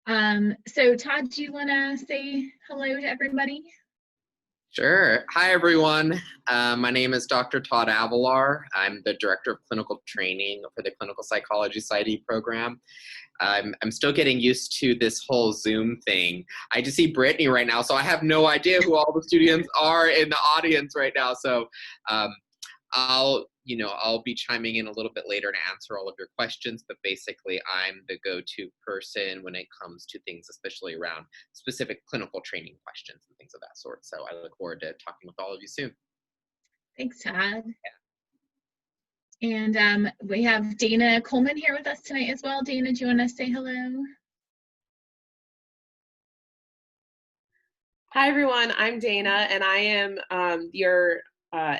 So Todd, do you want to say hello to everybody? Sure. Hi, everyone. My name is Dr. Todd Avalar. I'm the Director of Clinical Training for the Clinical Psychology PsyD program. I'm still getting used to this whole Zoom thing. I just see Brittany right now, so I have no idea who all the students are in the audience right now. So I'll be chiming in a little bit later to answer all of your questions, but basically I'm the go-to person when it comes to things, especially around specific clinical training questions and things of that sort. So I look forward to talking with all of you soon. Thanks, Todd. Yeah. And we have Dana Coleman here with us tonight as well. Dana, do you want to say hello? Hi, everyone. I'm Dana, and I am your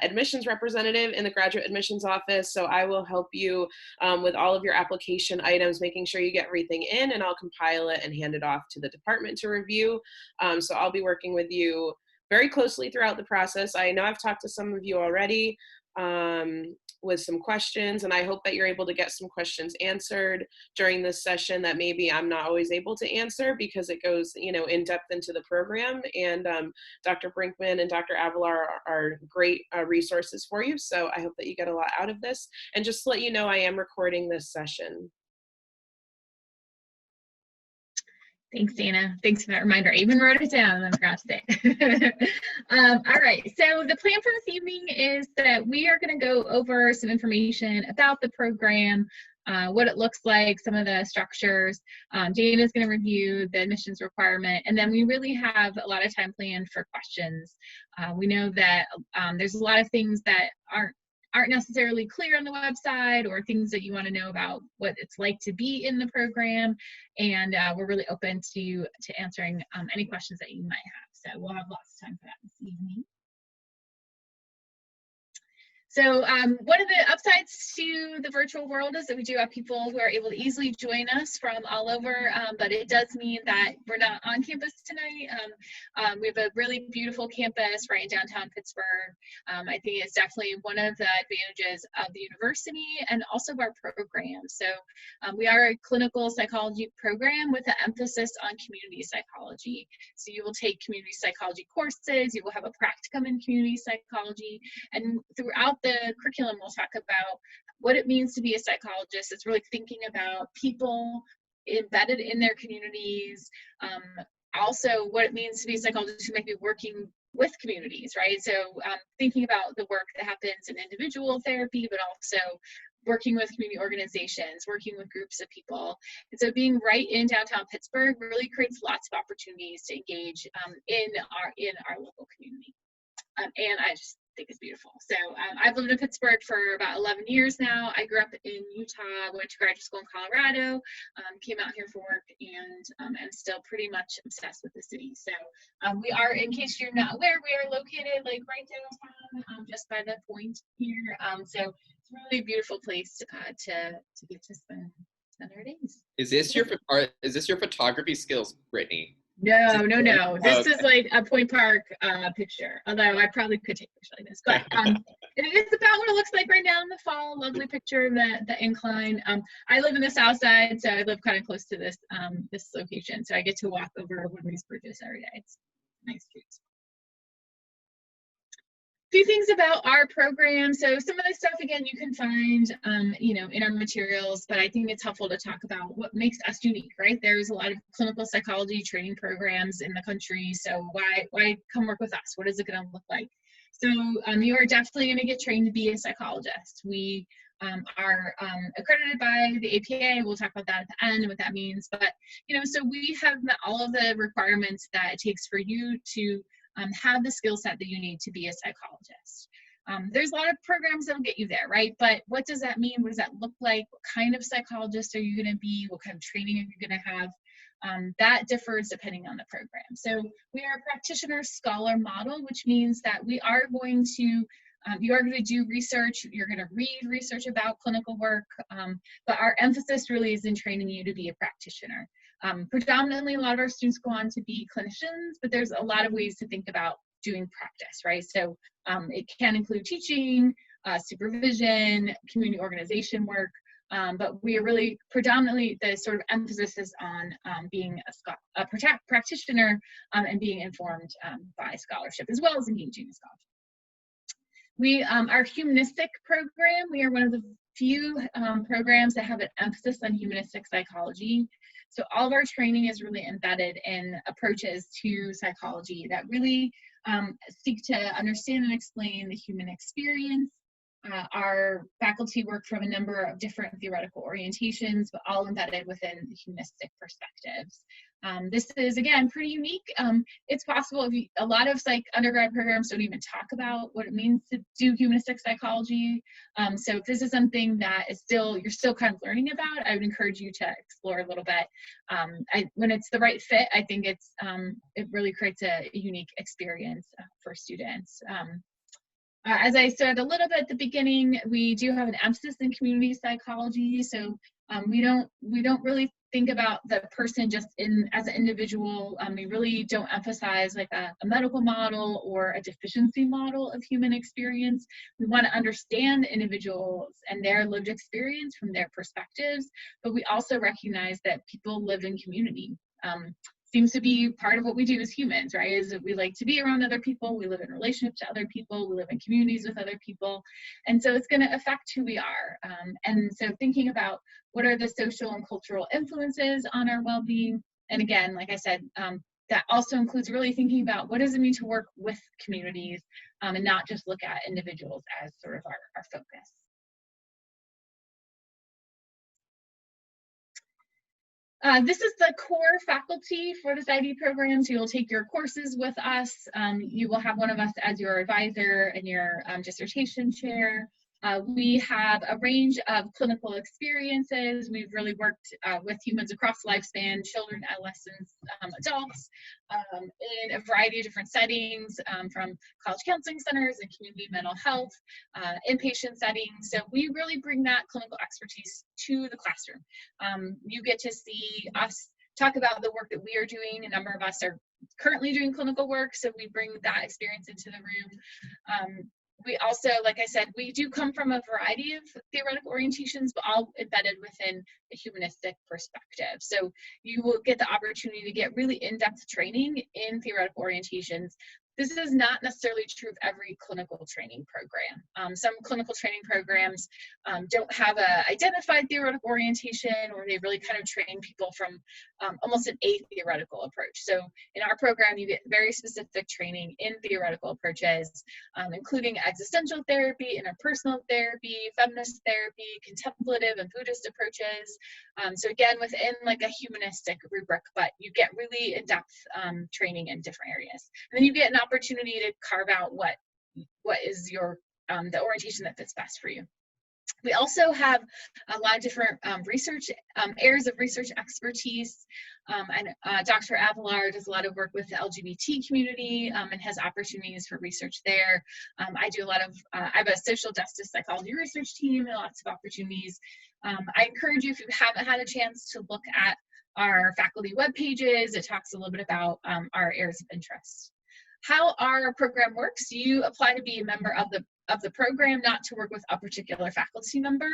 admissions representative in the graduate admissions office. So I will help you with all of your application items, making sure you get everything in, and I'll compile it and hand it off to the department to review. So I'll be working with you very closely throughout the process. I know I've talked to some of you already with some questions, and I hope that you're able to get some questions answered during this session that maybe I'm not always able to answer because it goes, in depth into the program. And Dr. Brinkman and Dr. Avalar are great resources for you. So I hope that you get a lot out of this. And just to let you know, I am recording this session. Thanks, Dana. Thanks for that reminder. I even wrote it down and I forgot to say. All right, so the plan for this evening is that we are going to go over some information about the program, what it looks like, some of the structures. Dana is going to review the admissions requirement, and then we really have a lot of time planned for questions. We know that there's a lot of things that aren't necessarily clear on the website, or things that you want to know about what it's like to be in the program, and we're really open to answering any questions that you might have. So we'll have lots of time for that this evening. So one of the upsides to the virtual world is that we do have people who are able to easily join us from all over, but it does mean that we're not on campus tonight. We have a really beautiful campus right in downtown Pittsburgh. I think it's definitely one of the advantages of the university and also of our program. So we are a clinical psychology program with an emphasis on community psychology. So you will take community psychology courses, you will have a practicum in community psychology, and throughout the curriculum, we'll talk about what it means to be a psychologist. It's really thinking about people embedded in their communities. Also, what it means to be a psychologist who might be working with communities, right? So thinking about the work that happens in individual therapy, but also working with community organizations, working with groups of people. And so being right in downtown Pittsburgh really creates lots of opportunities to engage in our local community. And I just think it's beautiful. So I've lived in Pittsburgh for about 11 years now. I grew up in Utah, went to graduate school in Colorado, came out here for work, and I'm still pretty much obsessed with the city. So we are, in case you're not aware, we are located like right downtown, just by the point here. So it's a really beautiful place to get to spend our days. Is this your photography skills, Brittany? No. This is like a Point Park picture, although I probably could take a picture like this. But it is about what it looks like right now in the fall. Lovely picture of the incline. I live in the south side, so I live kind of close to this this location. So I get to walk over one of these bridges every day. It's nice streets. Few things about our program. So some of the stuff, again, you can find in our materials, but I think it's helpful to talk about what makes us unique, right? There's a lot of clinical psychology training programs in the country, so why come work with us? What is it going to look like? So you are definitely going to get trained to be a psychologist. We are accredited by the APA. We'll talk about that at the end and what that means. But so we have met all of the requirements that it takes for you to have the skill set that you need to be a psychologist. There's a lot of programs that'll get you there, right? But what does that mean? What does that look like? What kind of psychologist are you going to be? What kind of training are you going to have? That differs depending on the program. So we are a practitioner scholar model, which means that we are going to you are going to do research, you're going to read research about clinical work, but our emphasis really is in training you to be a practitioner. Predominantly, a lot of our students go on to be clinicians, but there's a lot of ways to think about doing practice, right? So it can include teaching, supervision, community organization work. but we are really predominantly, the sort of emphasis is on being a practitioner and being informed by scholarship, as well as engaging in scholarship. Our humanistic program, we are one of the few programs that have an emphasis on humanistic psychology. So all of our training is really embedded in approaches to psychology that really seek to understand and explain the human experience. Our faculty work from a number of different theoretical orientations, but all embedded within the humanistic perspectives. This is, again, pretty unique. It's possible, a lot of undergrad programs don't even talk about what it means to do humanistic psychology. So if this is something that is you're still kind of learning about, I would encourage you to explore a little bit. When it's the right fit, I think it really creates a unique experience for students. As I said a little bit at the beginning, we do have an emphasis in community psychology. So we don't really think about the person just as an individual. We really don't emphasize like a medical model or a deficiency model of human experience. We want to understand individuals and their lived experience from their perspectives, but we also recognize that people live in community. Seems to be part of what we do as humans, right? Is that we like to be around other people, we live in relationship to other people, we live in communities with other people, and so it's going to affect who we are. And so thinking about what are the social and cultural influences on our well-being, and again, like I said, that also includes really thinking about what does it mean to work with communities and not just look at individuals as sort of our focus. This is the core faculty for the IB program, so you'll take your courses with us. You will have one of us as your advisor and your dissertation chair. We have a range of clinical experiences. We've really worked with humans across the lifespan, children, adolescents, adults, in a variety of different settings, from college counseling centers and community mental health, inpatient settings. So we really bring that clinical expertise to the classroom. You get to see us talk about the work that we are doing. A number of us are currently doing clinical work, so we bring that experience into the room. We also, like I said, we do come from a variety of theoretical orientations, but all embedded within a humanistic perspective. So you will get the opportunity to get really in-depth training in theoretical orientations. This is not necessarily true of every clinical training program. Some clinical training programs don't have an identified theoretical orientation, or they really kind of train people from almost an atheoretical approach. So in our program, you get very specific training in theoretical approaches, including existential therapy, interpersonal therapy, feminist therapy, contemplative and Buddhist approaches. So again, within like a humanistic rubric, but you get really in-depth training in different areas. And then you get an opportunity to carve out what is your the orientation that fits best for you. We also have a lot of different research areas of research expertise, and Dr. Avalar does a lot of work with the LGBT community and has opportunities for research there. I do a lot of, I have a social justice psychology research team and lots of opportunities. I encourage you, if you haven't had a chance, to look at our faculty web pages. It talks a little bit about our areas of interest. How our program works: you apply to be a member of the program, not to work with a particular faculty member.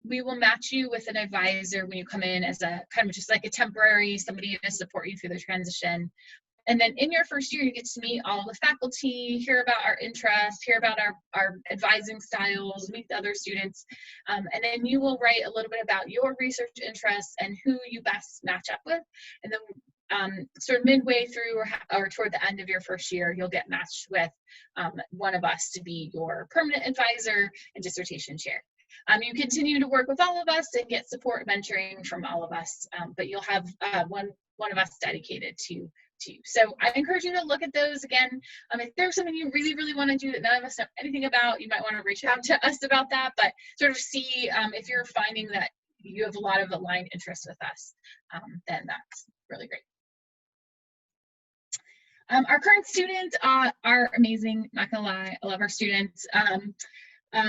We will match you with an advisor when you come in as a kind of just like a temporary somebody to support you through the transition. And then in your first year, you get to meet all the faculty, hear about our interests, hear about our advising styles, meet the other students, and then you will write a little bit about your research interests and who you best match up with. And then sort of midway through or toward the end of your first year, you'll get matched with one of us to be your permanent advisor and dissertation chair. You continue to work with all of us and get support mentoring from all of us, but you'll have one of us dedicated to you. So I encourage you to look at those again. If there's something you really, really want to do that none of us know anything about, you might want to reach out to us about that, but sort of see if you're finding that you have a lot of aligned interests with us, then that's really great. Our current students are amazing, not gonna lie, I love our students.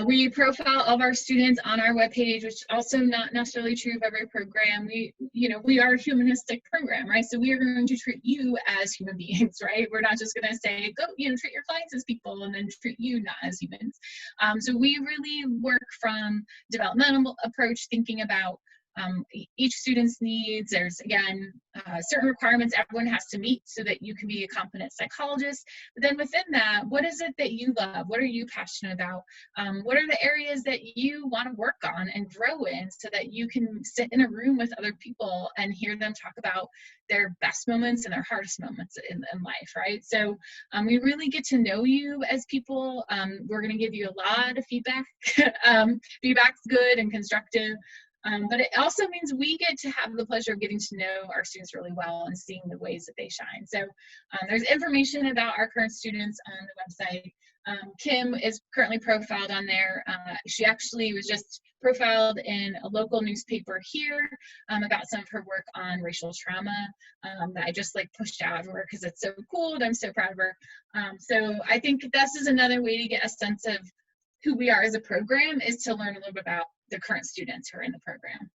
We profile all of our students on our webpage, which is also not necessarily true of every program. We are a humanistic program, right? So we are going to treat you as human beings, right? We're not just going to say, go, treat your clients as people and then treat you not as humans. So we really work from developmental approach, thinking about each student's needs. There's, again, certain requirements everyone has to meet so that you can be a competent psychologist. But then within that, what is it that you love? What are you passionate about? What are the areas that you want to work on and grow in so that you can sit in a room with other people and hear them talk about their best moments and their hardest moments in life, right? So we really get to know you as people. We're going to give you a lot of feedback. Feedback's good and constructive. But it also means we get to have the pleasure of getting to know our students really well and seeing the ways that they shine. So there's information about our current students on the website. Kim is currently profiled on there. She actually was just profiled in a local newspaper here about some of her work on racial trauma that I just pushed out everywhere because it's so cool and I'm so proud of her. So I think this is another way to get a sense of who we are as a program, is to learn a little bit about the current students who are in the program.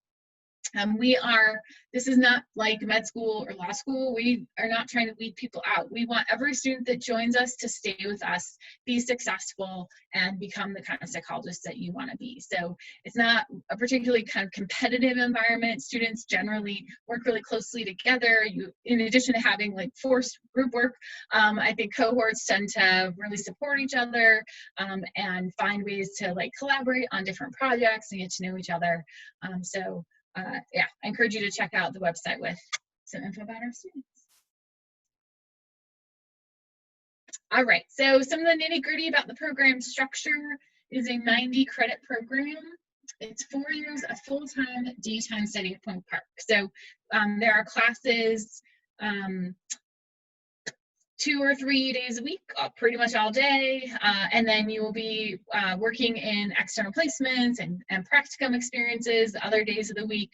This is not like med school or law school. We are not trying to weed people out. We want every student that joins us to stay with us, be successful, and become the kind of psychologist that you want to be. So it's not a particularly kind of competitive environment. Students generally work really closely together. In addition to having forced group work, I think cohorts tend to really support each other and find ways to collaborate on different projects and get to know each other. Yeah, I encourage you to check out the website with some info about our students. All right, so some of the nitty-gritty about the program structure is a 90 credit program. It's 4 years of full-time daytime study at Point Park. So there are classes 2 or 3 days a week, pretty much all day, and then you will be working in external placements and practicum experiences other days of the week.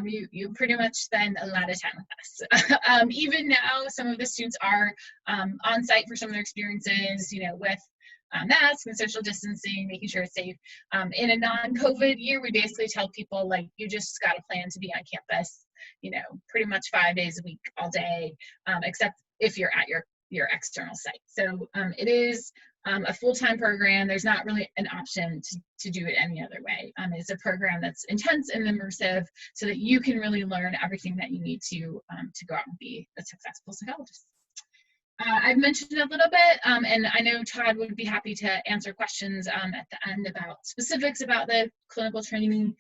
You pretty much spend a lot of time with us. Even now, some of the students are on site for some of their experiences, with masks and social distancing, making sure it's safe. In a non-COVID year, we basically tell people, you just got to plan to be on campus, pretty much 5 days a week, all day, except if you're at your external site. So it is a full-time program. There's not really an option to do it any other way. It's a program that's intense and immersive so that you can really learn everything that you need to go out and be a successful psychologist. I've mentioned a little bit, and I know Todd would be happy to answer questions at the end about specifics about the clinical training.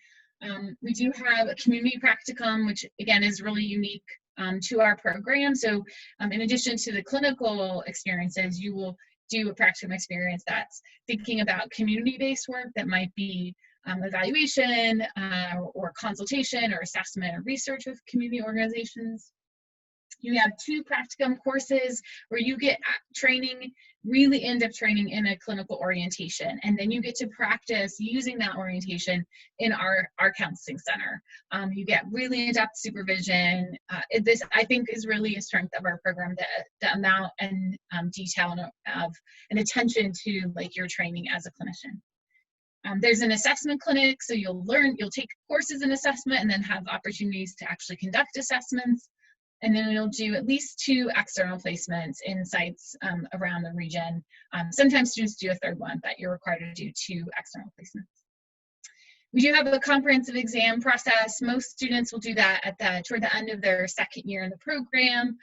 We do have a community practicum, which again is really unique to our program. So in addition to the clinical experiences, you will do a practicum experience that's thinking about community-based work that might be evaluation or consultation or assessment or research with community organizations. You have 2 practicum courses where you get training, really in-depth training in a clinical orientation, and then you get to practice using that orientation in our counseling center. You get really in-depth supervision. This, I think, is really a strength of our program, the amount and detail of and attention to your training as a clinician. There's an assessment clinic, so you'll take courses in assessment and then have opportunities to actually conduct assessments. And then we'll do at least 2 external placements in sites around the region. Sometimes students do a 3rd one, but you're required to do 2 external placements. We do have a comprehensive exam process. Most students will do that toward the end of their 2nd year in the program.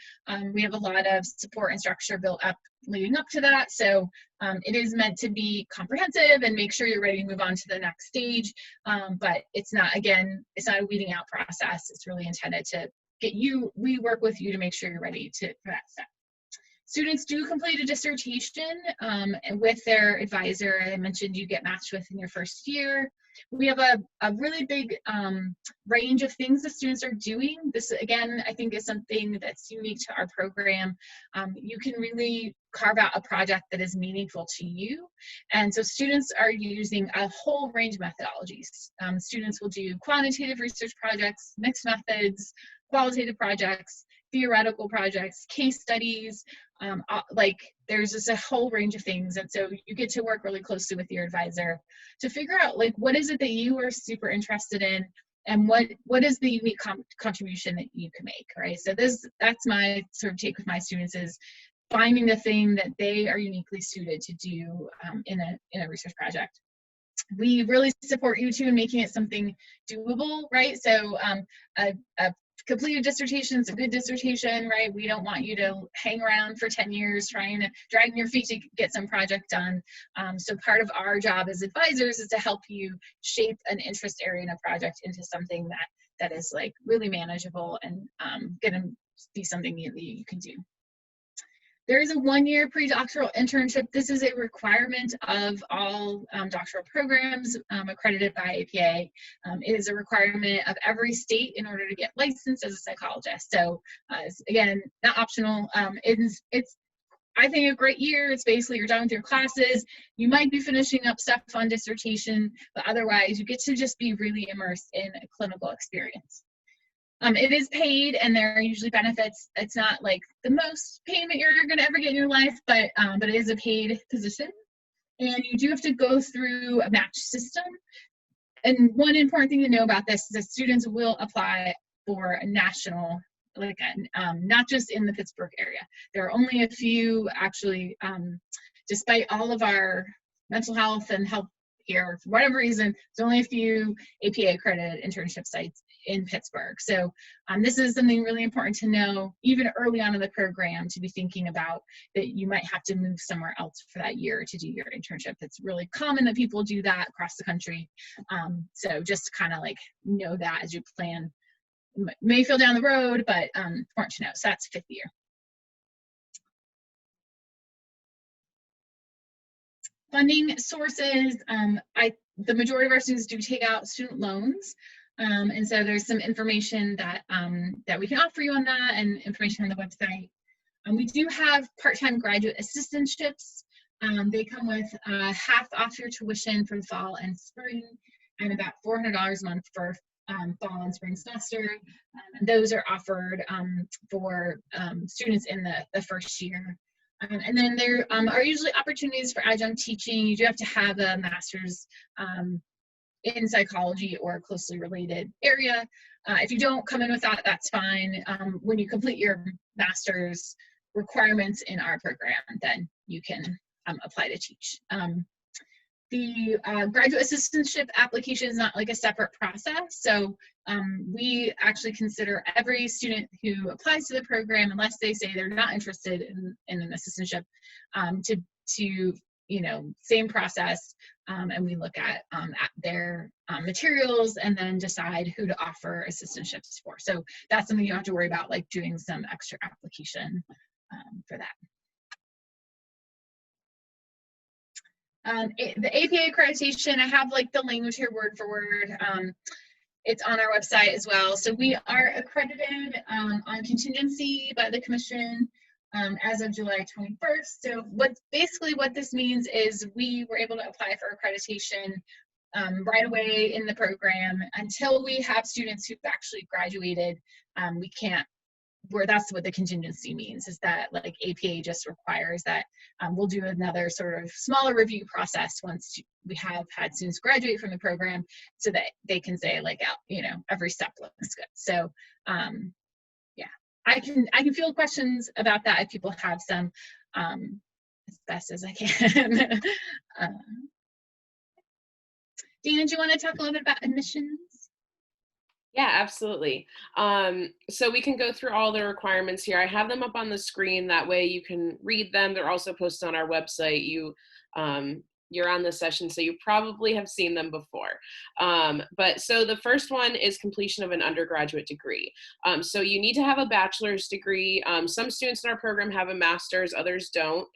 We have a lot of support and structure built up leading up to that. So it is meant to be comprehensive and make sure you're ready to move on to the next stage. But it's not a weeding out process. It's really intended to we work with you to make sure you're ready for that step. Students do complete a dissertation with their advisor. I mentioned you get matched with in your 1st year. We have a really big range of things the students are doing. This, again, I think is something that's unique to our program. You can really carve out a project that is meaningful to you. And so students are using a whole range of methodologies. Students will do quantitative research projects, mixed methods, qualitative projects, theoretical projects, case studies, like there's just a whole range of things. And so you get to work really closely with your advisor to figure out like what is it that you are super interested in, and what is the unique contribution that you can make, right? So that's my sort of take with my students, is finding the thing that they are uniquely suited to do in a research project. We really support you too in making it something doable, right? So a completed dissertation is a good dissertation, right? We don't want you to hang around for 10 years dragging your feet to get some project done. So part of our job as advisors is to help you shape an interest area in a project into something that is like really manageable and gonna be something that you can do. There is a 1-year pre-doctoral internship. This is a requirement of all doctoral programs accredited by APA. It is a requirement of every state in order to get licensed as a psychologist. So again, not optional. It's I think a great year. It's basically you're done with your classes. You might be finishing up stuff on dissertation, but otherwise you get to just be really immersed in a clinical experience. It is paid, and there are usually benefits. It's not like the most payment you're going to ever get in your life, but it is a paid position. And you do have to go through a match system. And one important thing to know about this is that students will apply for a national, like not just in the Pittsburgh area. There are only a few, actually, despite all of our mental health and health here, for whatever reason, there's only a few APA accredited internship sites in Pittsburgh. So this is something really important to know, even early on in the program, to be thinking about that you might have to move somewhere else for that year to do your internship. It's really common that people do that across the country. So just kind of like know that as you plan. May feel down the road, but important to know. So that's 5th year. Funding sources, the majority of our students do take out student loans. And so there's some information that we can offer you on that, and information on the website. We do have part-time graduate assistantships. They come with half off your tuition for the fall and spring, and about $400 a month for fall and spring semester. And those are offered for students in the first year. And then there are usually opportunities for adjunct teaching. You do have to have a master's in psychology or a closely related area. If you don't come in with that, that's fine. When you complete your master's requirements in our program, then you can apply to teach. The graduate assistantship application is not like a separate process. So we actually consider every student who applies to the program, unless they say they're not interested in an assistantship, to same process. And we look at their materials and then decide who to offer assistantships for. So that's something you don't have to worry about, like doing some extra application for that. The APA accreditation, I have like the language here word for word. It's on our website as well. So we are accredited on contingency by the commission as of July 21st. So what this means is we were able to apply for accreditation right away in the program. Until we have students who've actually graduated, we can't. That's what the contingency means, is that like APA just requires that we'll do another sort of smaller review process once we have had students graduate from the program, so that they can say like, every step looks good. So yeah, I can field questions about that if people have some, as best as I can. Dana, do you want to talk a little bit about admissions? Yeah, absolutely. So we can go through all the requirements here. I have them up on the screen. That way you can read them. They're also posted on our website. You're on this session, so you probably have seen them before. But so the first one is completion of an undergraduate degree. So you need to have a bachelor's degree. Some students in our program have a master's, others don't.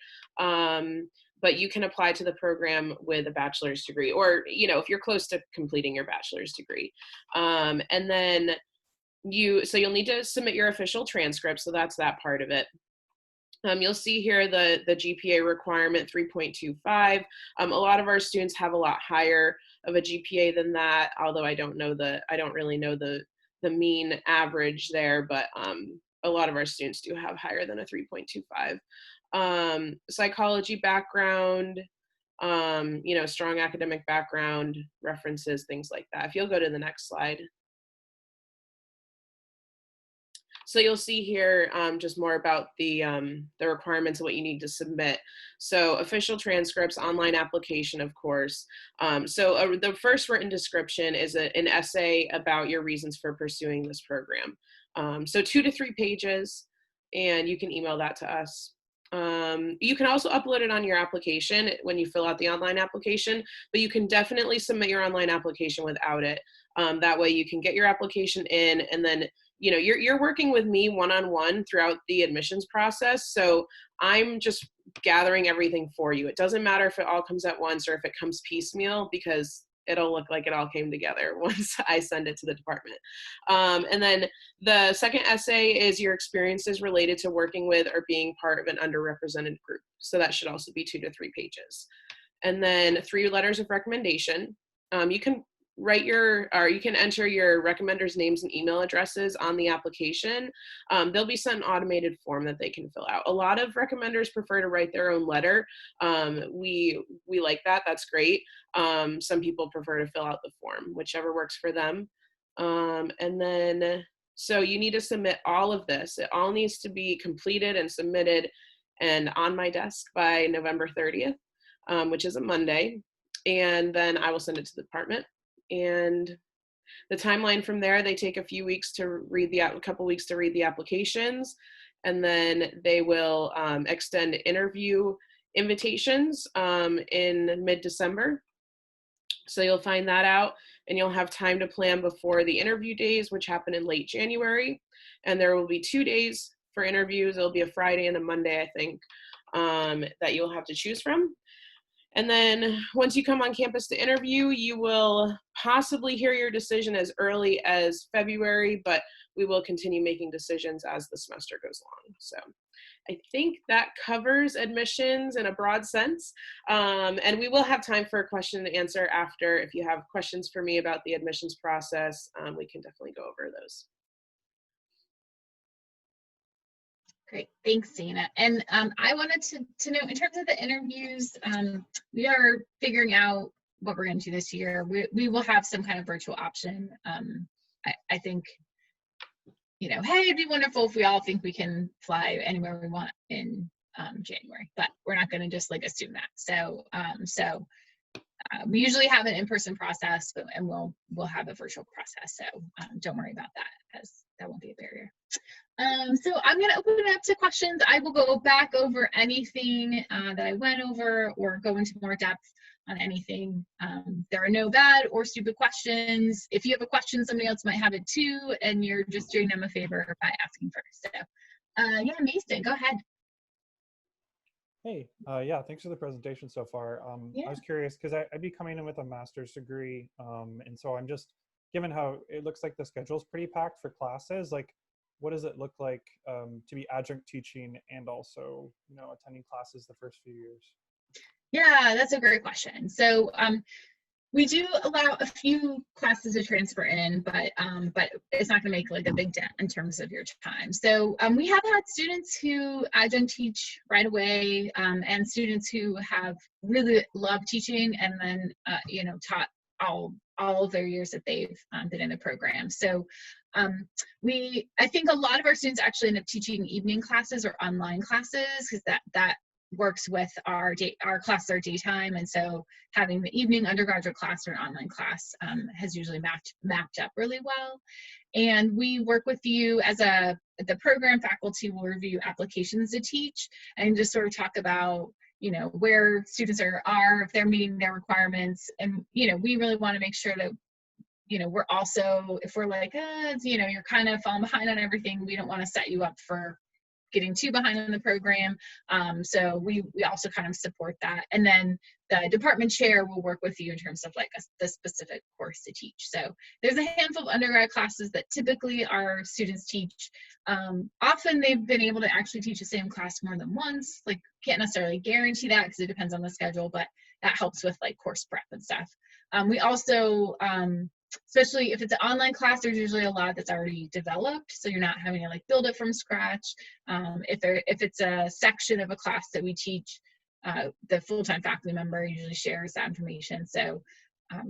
But you can apply to the program with a bachelor's degree, or, if you're close to completing your bachelor's degree. And then you'll need to submit your official transcript. So that's that part of it. You'll see here the GPA requirement, 3.25. A lot of our students have a lot higher of a GPA than that, although I don't really know the mean average there, but a lot of our students do have higher than a 3.25. Psychology background, strong academic background, references, things like that. If you'll go to the next slide. So you'll see here just more about the requirements of what you need to submit. So official transcripts, online application, of course. The first written description is an essay about your reasons for pursuing this program. So 2 to 3 pages, and you can email that to us. You can also upload it on your application when you fill out the online application, but you can definitely submit your online application without it. That way you can get your application in, and then you're working with me one-on-one throughout the admissions process. So I'm just gathering everything for you. It doesn't matter if it all comes at once or if it comes piecemeal, because it'll look like it all came together once I send it to the department. And then the second essay is your experiences related to working with or being part of an underrepresented group. So that should also be 2 to 3 pages. And then 3 letters of recommendation. You can you can enter your recommenders' names and email addresses on the application. They'll be sent an automated form that they can fill out. A lot of recommenders prefer to write their own letter. We like that. That's great. Some people prefer to fill out the form, whichever works for them. So you need to submit all of this. It all needs to be completed and submitted and on my desk by November 30th, which is a Monday. And then I will send it to the department. And the timeline from there, they take a couple weeks to read the applications, and then they will extend interview invitations in mid-December. So you'll find that out, and you'll have time to plan before the interview days, which happen in late January. And there will be 2 days for interviews. It'll be a Friday and a Monday, I think, that you'll have to choose from. And then once you come on campus to interview, you will possibly hear your decision as early as February, but we will continue making decisions as the semester goes along. So I think that covers admissions in a broad sense. And we will have time for a question and answer after. If you have questions for me about the admissions process, we can definitely go over those. Great, thanks, Dana. And I wanted to know, in terms of the interviews, we are figuring out what we're going to do this year. We will have some kind of virtual option. I think, hey, it'd be wonderful if we all think we can fly anywhere we want in January, but we're not going to just assume that. So we usually have an in-person process, and we'll have a virtual process. So don't worry about that, as that won't be a barrier. So I'm going to open it up to questions. I will go back over anything that I went over, or go into more depth on anything. There are no bad or stupid questions. If you have a question, somebody else might have it too, and you're just doing them a favor by asking first. So yeah, Mason, go ahead. Hey, yeah, thanks for the presentation so far. Yeah. I was curious because I'd be coming in with a master's degree, and so I'm just, given how it looks like the schedule's pretty packed for classes, what does it look like to be adjunct teaching and also, attending classes the first few years? Yeah, that's a great question. So we do allow a few classes to transfer in, but it's not going to make a big dent in terms of your time. So we have had students who adjunct teach right away, and students who have really loved teaching and then taught all of their years that they've been in the program. So I think a lot of our students actually end up teaching evening classes or online classes, because that works with our classes are daytime, and so having the evening undergraduate class or an online class has usually mapped up really well. And we work with you as the program faculty will review applications to teach and just sort of talk about where students are if they're meeting their requirements. And we really want to make sure that we're also, if we're you're kind of falling behind on everything, we don't want to set you up for getting too behind on the program. So we also kind of support that. And then the department chair will work with you in terms of the specific course to teach. So there's a handful of undergrad classes that typically our students teach. Often they've been able to actually teach the same class more than once. Can't necessarily guarantee that because it depends on the schedule, but that helps with course prep and stuff. We also especially if it's an online class, there's usually a lot that's already developed, so you're not having to like build it from scratch. If it's a section of a class that we teach, the full-time faculty member usually shares that information. So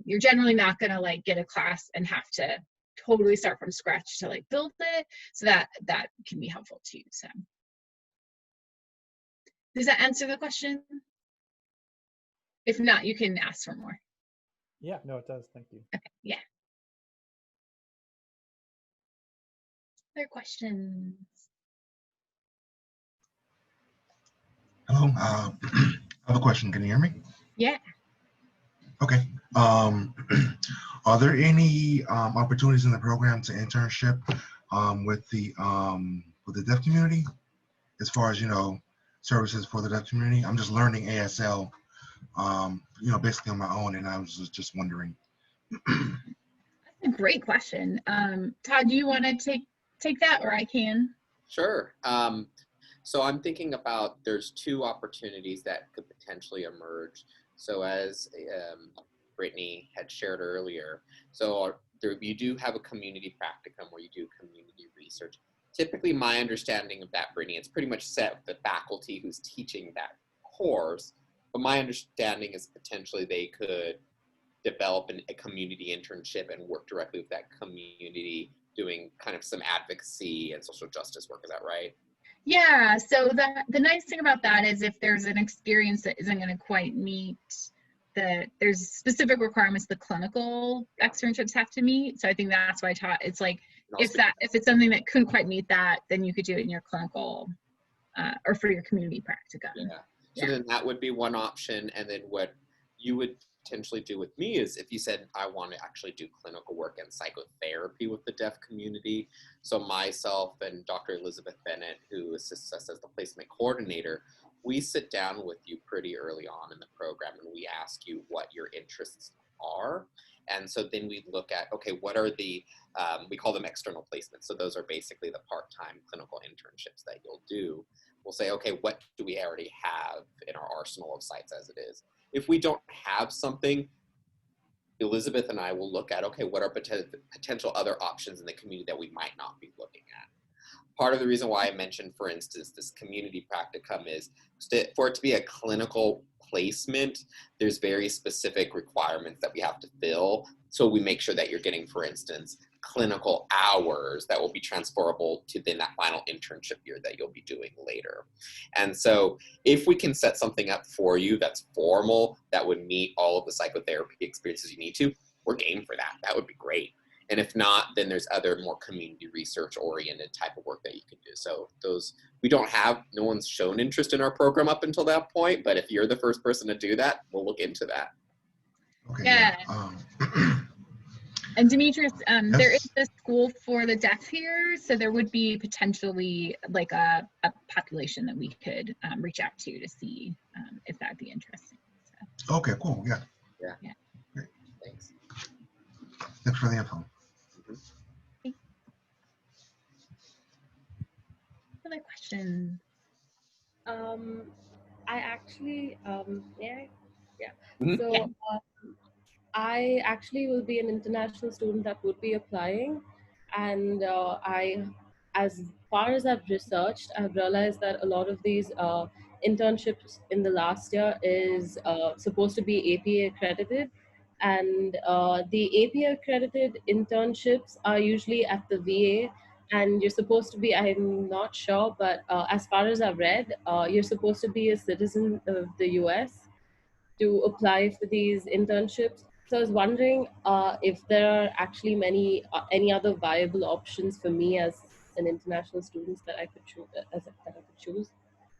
you're generally not going to like get a class and have to totally start from scratch to like build it. So that can be helpful too. So does that answer the question? If not, you can ask for more. Yeah, no, it does. Thank you. Okay, yeah. Other questions? Hello, I have a question. Can you hear me? Yeah. Okay. Are there any opportunities in the program to internship with the deaf community, as far as services for the deaf community? I'm just learning ASL, basically on my own, and I was just wondering. That's a great question. Todd, do you want to take that, or I can? Sure. So I'm thinking about, there's two opportunities that could potentially emerge. So as Brittany had shared earlier, so you do have a community practicum where you do community research. Typically, my understanding of that, Brittany, it's pretty much set with the faculty who's teaching that course, but my understanding is potentially they could develop a community internship and work directly with that community, doing kind of some advocacy and social justice work. Is that right? Yeah, so the nice thing about that is if there's an experience that isn't going to quite meet there's specific requirements the clinical externships have to meet. So I think that's why I taught, it's like, if it's something that couldn't quite meet that, then you could do it in your clinical or for your community practicum. Yeah. So then that would be one option. And then what you would potentially do with me is if you said, I want to actually do clinical work and psychotherapy with the deaf community. So myself and Dr. Elizabeth Bennett, who assists us as the placement coordinator, we sit down with you pretty early on in the program and we ask you what your interests are. And so then we look at, okay, what are the, we call them external placements. So those are basically the part-time clinical internships that you'll do. We'll say, okay, what do we already have in our arsenal of sites as it is? If we don't have something, Elizabeth and I will look at, okay, what are potential other options in the community that we might not be looking at? Part of the reason why I mentioned, for instance, this community practicum is for it to be a clinical placement, there's very specific requirements that we have to fill. So we make sure that you're getting, for instance, clinical hours that will be transferable to then that final internship year that you'll be doing later. And so if we can set something up for you that's formal, that would meet all of the psychotherapy experiences you need to, we're game for that. That would be great. And if not, then there's other more community research oriented type of work that you can do. So those, no one's shown interest in our program up until that point, but if you're the first person to do that, we'll look into that. Okay. Yeah. And Demetrius, yes. There is a school for the deaf here, so there would be potentially like a population that we could reach out to see if that'd be interesting. So. Okay, cool. Yeah. Yeah. Great. Thanks. Thanks for the info. Okay. Other questions? I actually, yeah. Mhm. So Yeah. I actually will be an international student that would be applying, and as far as I've researched, I've realized that a lot of these internships in the last year is supposed to be APA accredited, and the APA accredited internships are usually at the VA, and you're supposed to be, I'm not sure, but as far as I've read, you're supposed to be a citizen of the US to apply for these internships. So I was wondering if there are actually any other viable options for me as an international student that I could choose.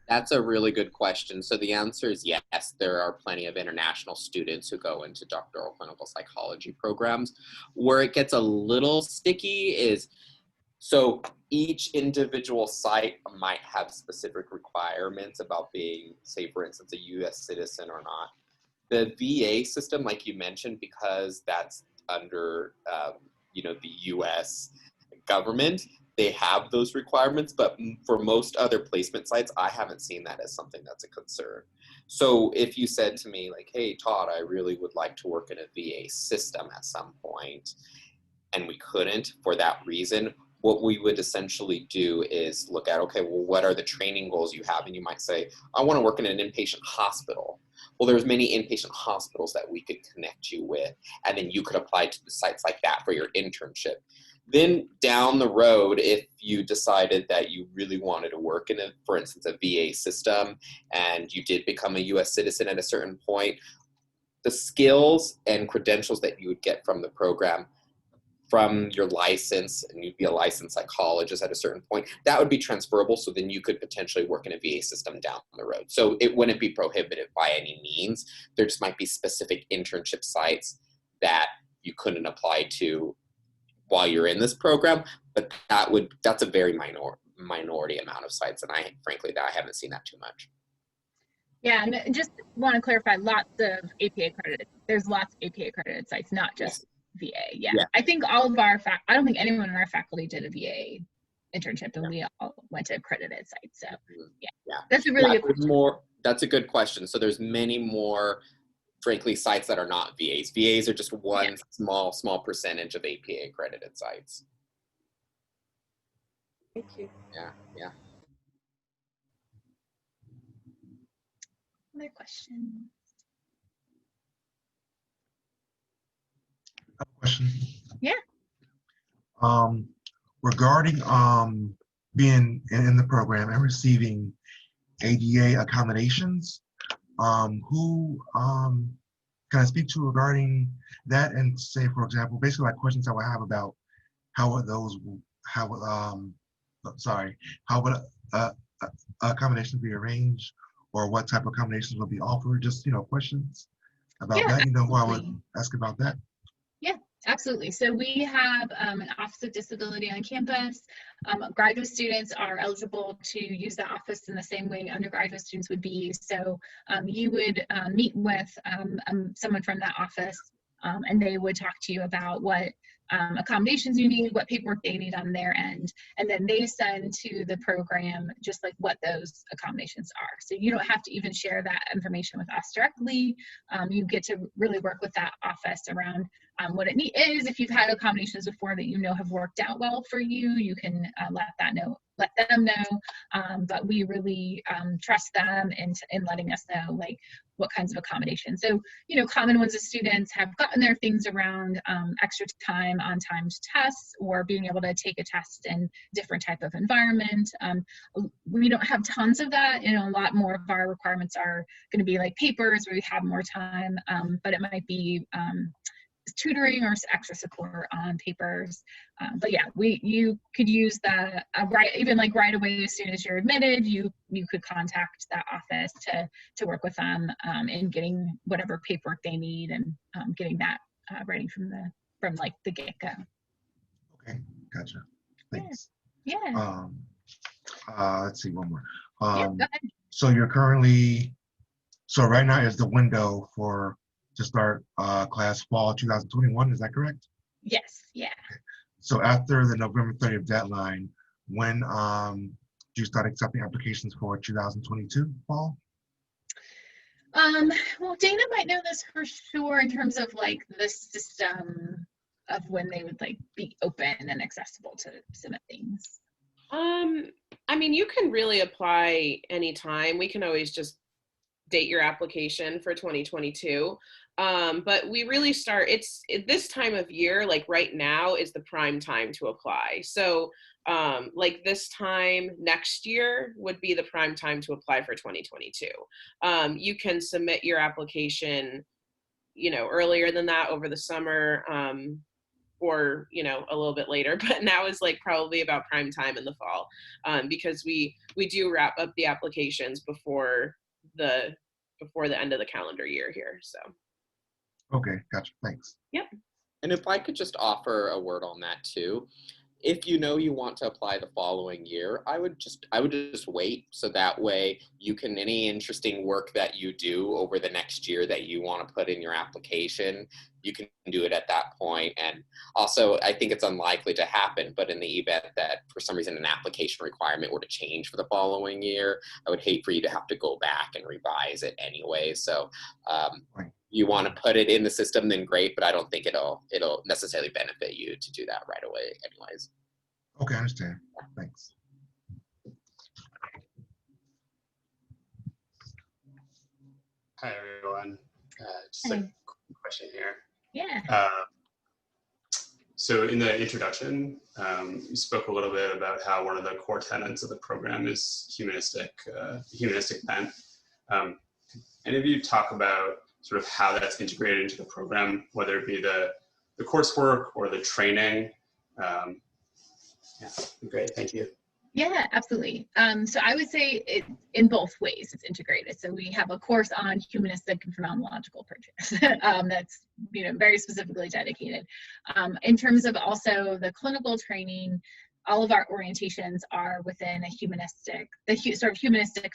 That's a really good question. So the answer is yes, there are plenty of international students who go into doctoral clinical psychology programs. Where it gets a little sticky is, so each individual site might have specific requirements about being, say, for instance, a US citizen or not. The VA system, like you mentioned, because that's under, the US government, they have those requirements, but for most other placement sites, I haven't seen that as something that's a concern. So if you said to me like, hey, Todd, I really would like to work in a VA system at some point, and we couldn't for that reason, what we would essentially do is look at, okay, well, what are the training goals you have? And you might say, I want to work in an inpatient hospital. Well, there's many inpatient hospitals that we could connect you with, and then you could apply to the sites like that for your internship. Then down the road, if you decided that you really wanted to work in, for instance, a VA system, and you did become a US citizen at a certain point, the skills and credentials that you would get from the program, from your license, and you'd be a licensed psychologist at a certain point, that would be transferable, so then you could potentially work in a VA system down the road. So it wouldn't be prohibitive by any means. There just might be specific internship sites that you couldn't apply to while you're in this program, but that's a very minority amount of sites, and frankly, I haven't seen that too much. Yeah, and just want to clarify, lots of APA accredited. There's lots of APA accredited sites, not just VA. Yeah. I think all of our I don't think anyone in our faculty did a VA internship, and we all went to accredited sites. So yeah. That's a really good question. That's a good question. So there's many more, frankly, sites that are not VAs. VAs are just one small percentage of APA accredited sites. Thank you. Yeah. Other question. Question. Yeah. Regarding being in the program and receiving ADA accommodations, who can I speak to regarding that, and say, for example, basically like questions I would have about how would accommodations be arranged, or what type of accommodations will be offered, just questions about that, who I would ask about that. Yeah, absolutely. So we have an Office of Disability on campus. Graduate students are eligible to use the office in the same way undergraduate students would be. So you would meet with someone from that office, and they would talk to you about what accommodations you need, what paperwork they need on their end, and then they send to the program just like what those accommodations are. So you don't have to even share that information with us directly. You get to really work with that office around what it is. If you've had accommodations before that have worked out well for you, you can let them know. But we really trust them in letting us know like what kinds of accommodations. So common ones that students have gotten their things around extra time on timed tests, or being able to take a test in different type of environment. We don't have tons of that. A lot more of our requirements are going to be like papers where we have more time, but it might be tutoring or extra support on papers. But yeah, you could use that even like right away as soon as you're admitted. You could contact that office to work with them in getting whatever paperwork they need, and getting that ready from like the get-go. Okay, gotcha. Thanks. Yeah. Let's see, one more. Yeah, go ahead. So right now is the window to start class fall 2021, is that correct? Yes, yeah. Okay. So after the November 30th deadline, when do you start accepting applications for 2022 fall? Well, Dana might know this for sure in terms of like the system of when they would like be open and accessible to submit things. I mean, you can really apply anytime. We can always just date your application for 2022. But we really start, this time of year, like right now is the prime time to apply. So like this time next year would be the prime time to apply for 2022. You can submit your application, earlier than that over the summer, or a little bit later, but now is like probably about prime time in the fall, because we do wrap up the applications before the end of the calendar year here. So okay, gotcha, thanks. Yep. And if I could just offer a word on that too, if you want to apply the following year, I would just wait, so that way you can, any interesting work that you do over the next year that you want to put in your application, you can do it at that point. And also, I think it's unlikely to happen, but in the event that for some reason an application requirement were to change for the following year, I would hate for you to have to go back and revise it anyway. So you want to put it in the system, then great, but I don't think it'll necessarily benefit you to do that right away anyways. Okay, I understand. Thanks. Hi, everyone. Just a quick question here. Yeah. So in the introduction, you spoke a little bit about how one of the core tenets of the program is humanistic bent. Any of you talk about sort of how that's integrated into the program, whether it be the coursework or the training? Yeah, great, thank you. Yeah, absolutely. So I would say it in both ways it's integrated. So we have a course on humanistic and phenomenological approaches that's very specifically dedicated. In terms of also the clinical training, all of our orientations are within a humanistic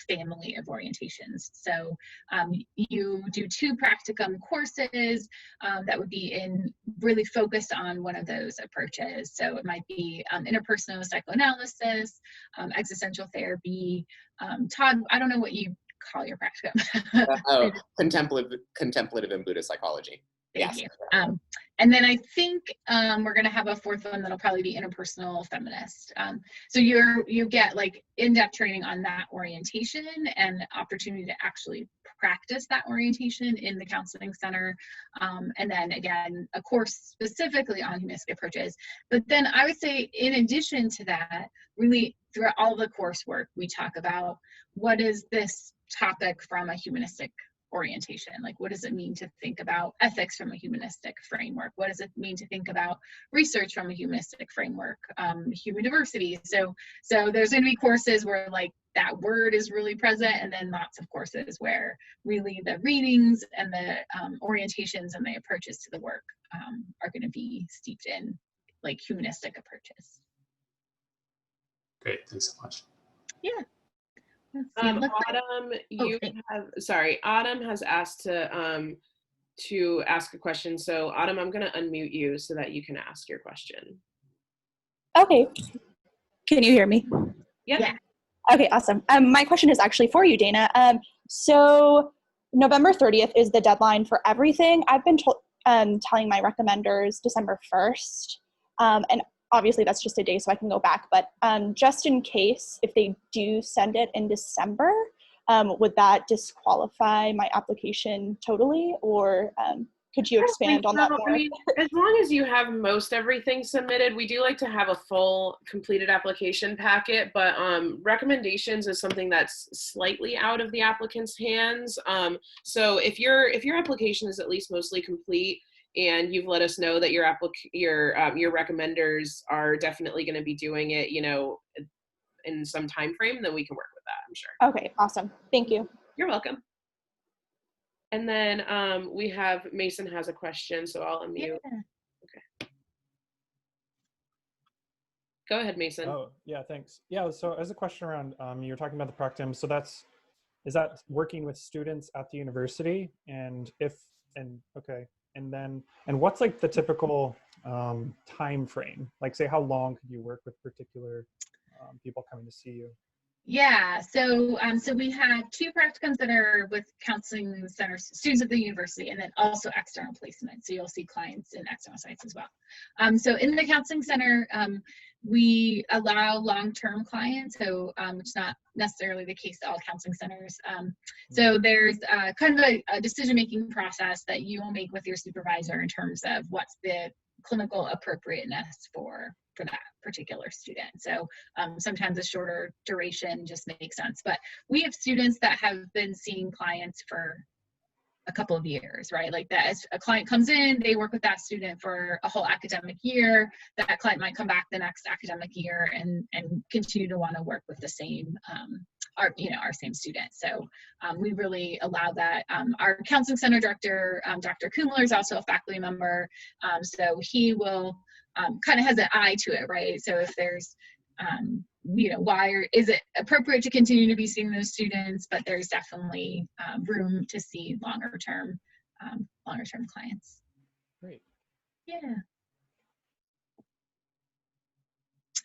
family of orientations. So you do 2 practicum courses that would be really focused on one of those approaches. So it might be interpersonal psychoanalysis, existential therapy. Todd, I don't know what you call your practicum. Contemplative and Buddhist psychology. Thank Yes. you. And then I think we're going to have a 4th one that'll probably be interpersonal feminist. So you get like in-depth training on that orientation and opportunity to actually practice that orientation in the counseling center. And then again, a course specifically on humanistic approaches. But then I would say in addition to that, really throughout all the coursework, we talk about what is this topic from a humanistic orientation. Like, what does it mean to think about ethics from a humanistic framework? What does it mean to think about research from a humanistic framework? Human diversity. So there's going to be courses where like that word is really present, and then lots of courses where really the readings and the orientations and the approaches to the work are going to be steeped in like humanistic approaches. Great, thanks so much. Yeah. Autumn, Autumn has asked to ask a question. So Autumn, I'm going to unmute you so that you can ask your question. Okay. Can you hear me? Yep. Yeah. Okay, awesome. My question is actually for you, Dana. So November 30th is the deadline for everything. I've been telling my recommenders December 1st. And obviously that's just a day so I can go back, but just in case, if they do send it in December, would that disqualify my application totally, or could you expand on that more? I mean, as long as you have most everything submitted, we do like to have a full completed application packet, but recommendations is something that's slightly out of the applicant's hands. So if your application is at least mostly complete, and you've let us know that your recommenders are definitely going to be doing it, in some time frame, then we can work with that, I'm sure. Okay, awesome. Thank you. You're welcome. And then we have Mason has a question, so I'll unmute. Yeah. Okay. Go ahead, Mason. Oh, yeah, thanks. Yeah, so as a question around, you're talking about the practicum, so is that working with students at the university? And what's like the typical time frame? Like, say, how long could you work with particular people coming to see you? Yeah, so we have 2 practicums that are with counseling centers, students at the university, and then also external placement. So you'll see clients in external sites as well. So in the counseling center, we allow long-term clients, so which is not necessarily the case at all counseling centers. So there's kind of a decision-making process that you will make with your supervisor in terms of what's the clinical appropriateness for that particular student. So sometimes a shorter duration just makes sense. But we have students that have been seeing clients for a couple of years, right? Like that, as a client comes in, they work with that student for a whole academic year. That client might come back the next academic year and continue to want to work with the same our same student. So we really allow that. Our counseling center director, Dr. Kumler, is also a faculty member. So he will kind of has an eye to it, right? So if there's is it appropriate to continue to be seeing those students, but there's definitely room to see longer term clients. Great. Yeah.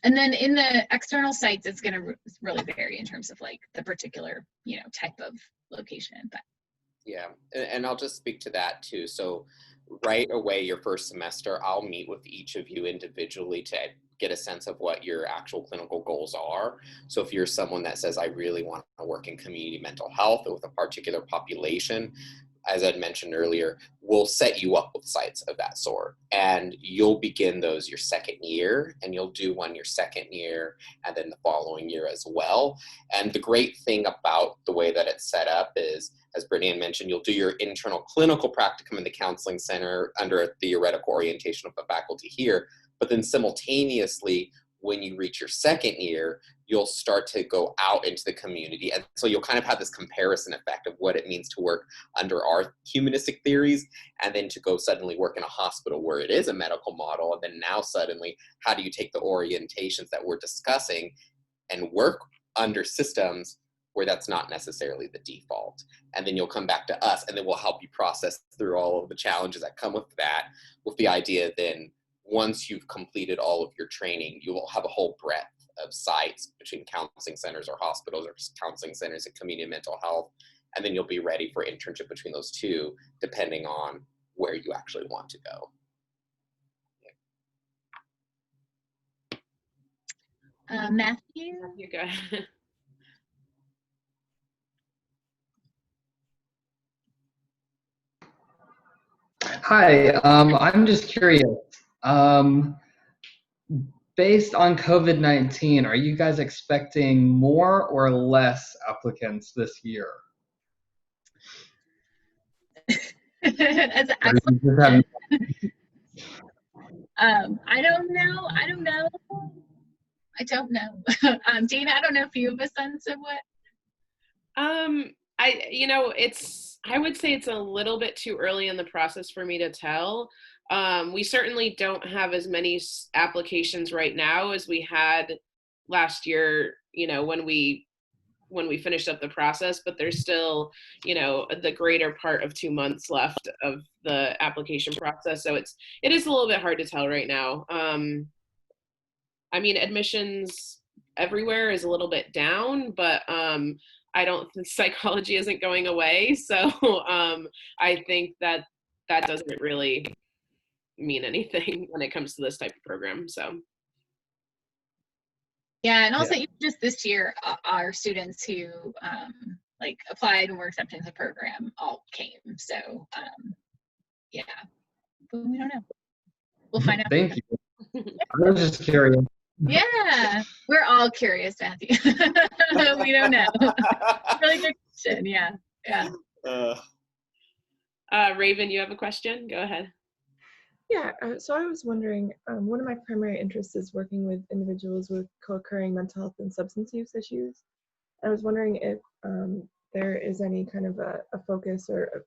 And then in the external sites, it's going to really vary in terms of like the particular, type of location. But yeah, and I'll just speak to that too. So right away, your first semester, I'll meet with each of you individually to get a sense of what your actual clinical goals are. So if you're someone that says, I really want to work in community mental health or with a particular population, as I'd mentioned earlier, we'll set you up with sites of that sort. And you'll begin those your second year, and you'll do one your second year, and then the following year as well. And the great thing about the way that it's set up is, as Brittany had mentioned, you'll do your internal clinical practicum in the counseling center under a theoretical orientation of the faculty here. But then simultaneously, when you reach your second year, you'll start to go out into the community. And so you'll kind of have this comparison effect of what it means to work under our humanistic theories, and then to go suddenly work in a hospital where it is a medical model. And then now suddenly, how do you take the orientations that we're discussing and work under systems where that's not necessarily the default? And then you'll come back to us, and then we'll help you process through all of the challenges that come with that, with the idea then once you've completed all of your training, you will have a whole breadth of sites between counseling centers or hospitals or counseling centers and community mental health. And then you'll be ready for internship between those two, depending on where you actually want to go. Matthew? You go ahead. Hi, I'm just curious. Based on COVID-19, are you guys expecting more or less applicants this year? That's an excellent question. I don't know. Dana, I don't know if you have a sense of what. I would say it's a little bit too early in the process for me to tell. We certainly don't have as many applications right now as we had last year, when we finished up the process, but there's still, the greater part of 2 months left of the application process. So it is a little bit hard to tell right now. Admissions everywhere is a little bit down, but I don't think psychology isn't going away. So I think that doesn't really mean anything when it comes to this type of program. So. Yeah, and also even just this year, our students who applied and were accepted into the program all came. So yeah, but we don't know. We'll find out. Thank you. I was just curious. Yeah, we're all curious, Matthew. We don't know. Really good question. Yeah. Raven, you have a question? Go ahead. Yeah, so I was wondering, one of my primary interests is working with individuals with co-occurring mental health and substance use issues. I was wondering if there is any kind of a focus or,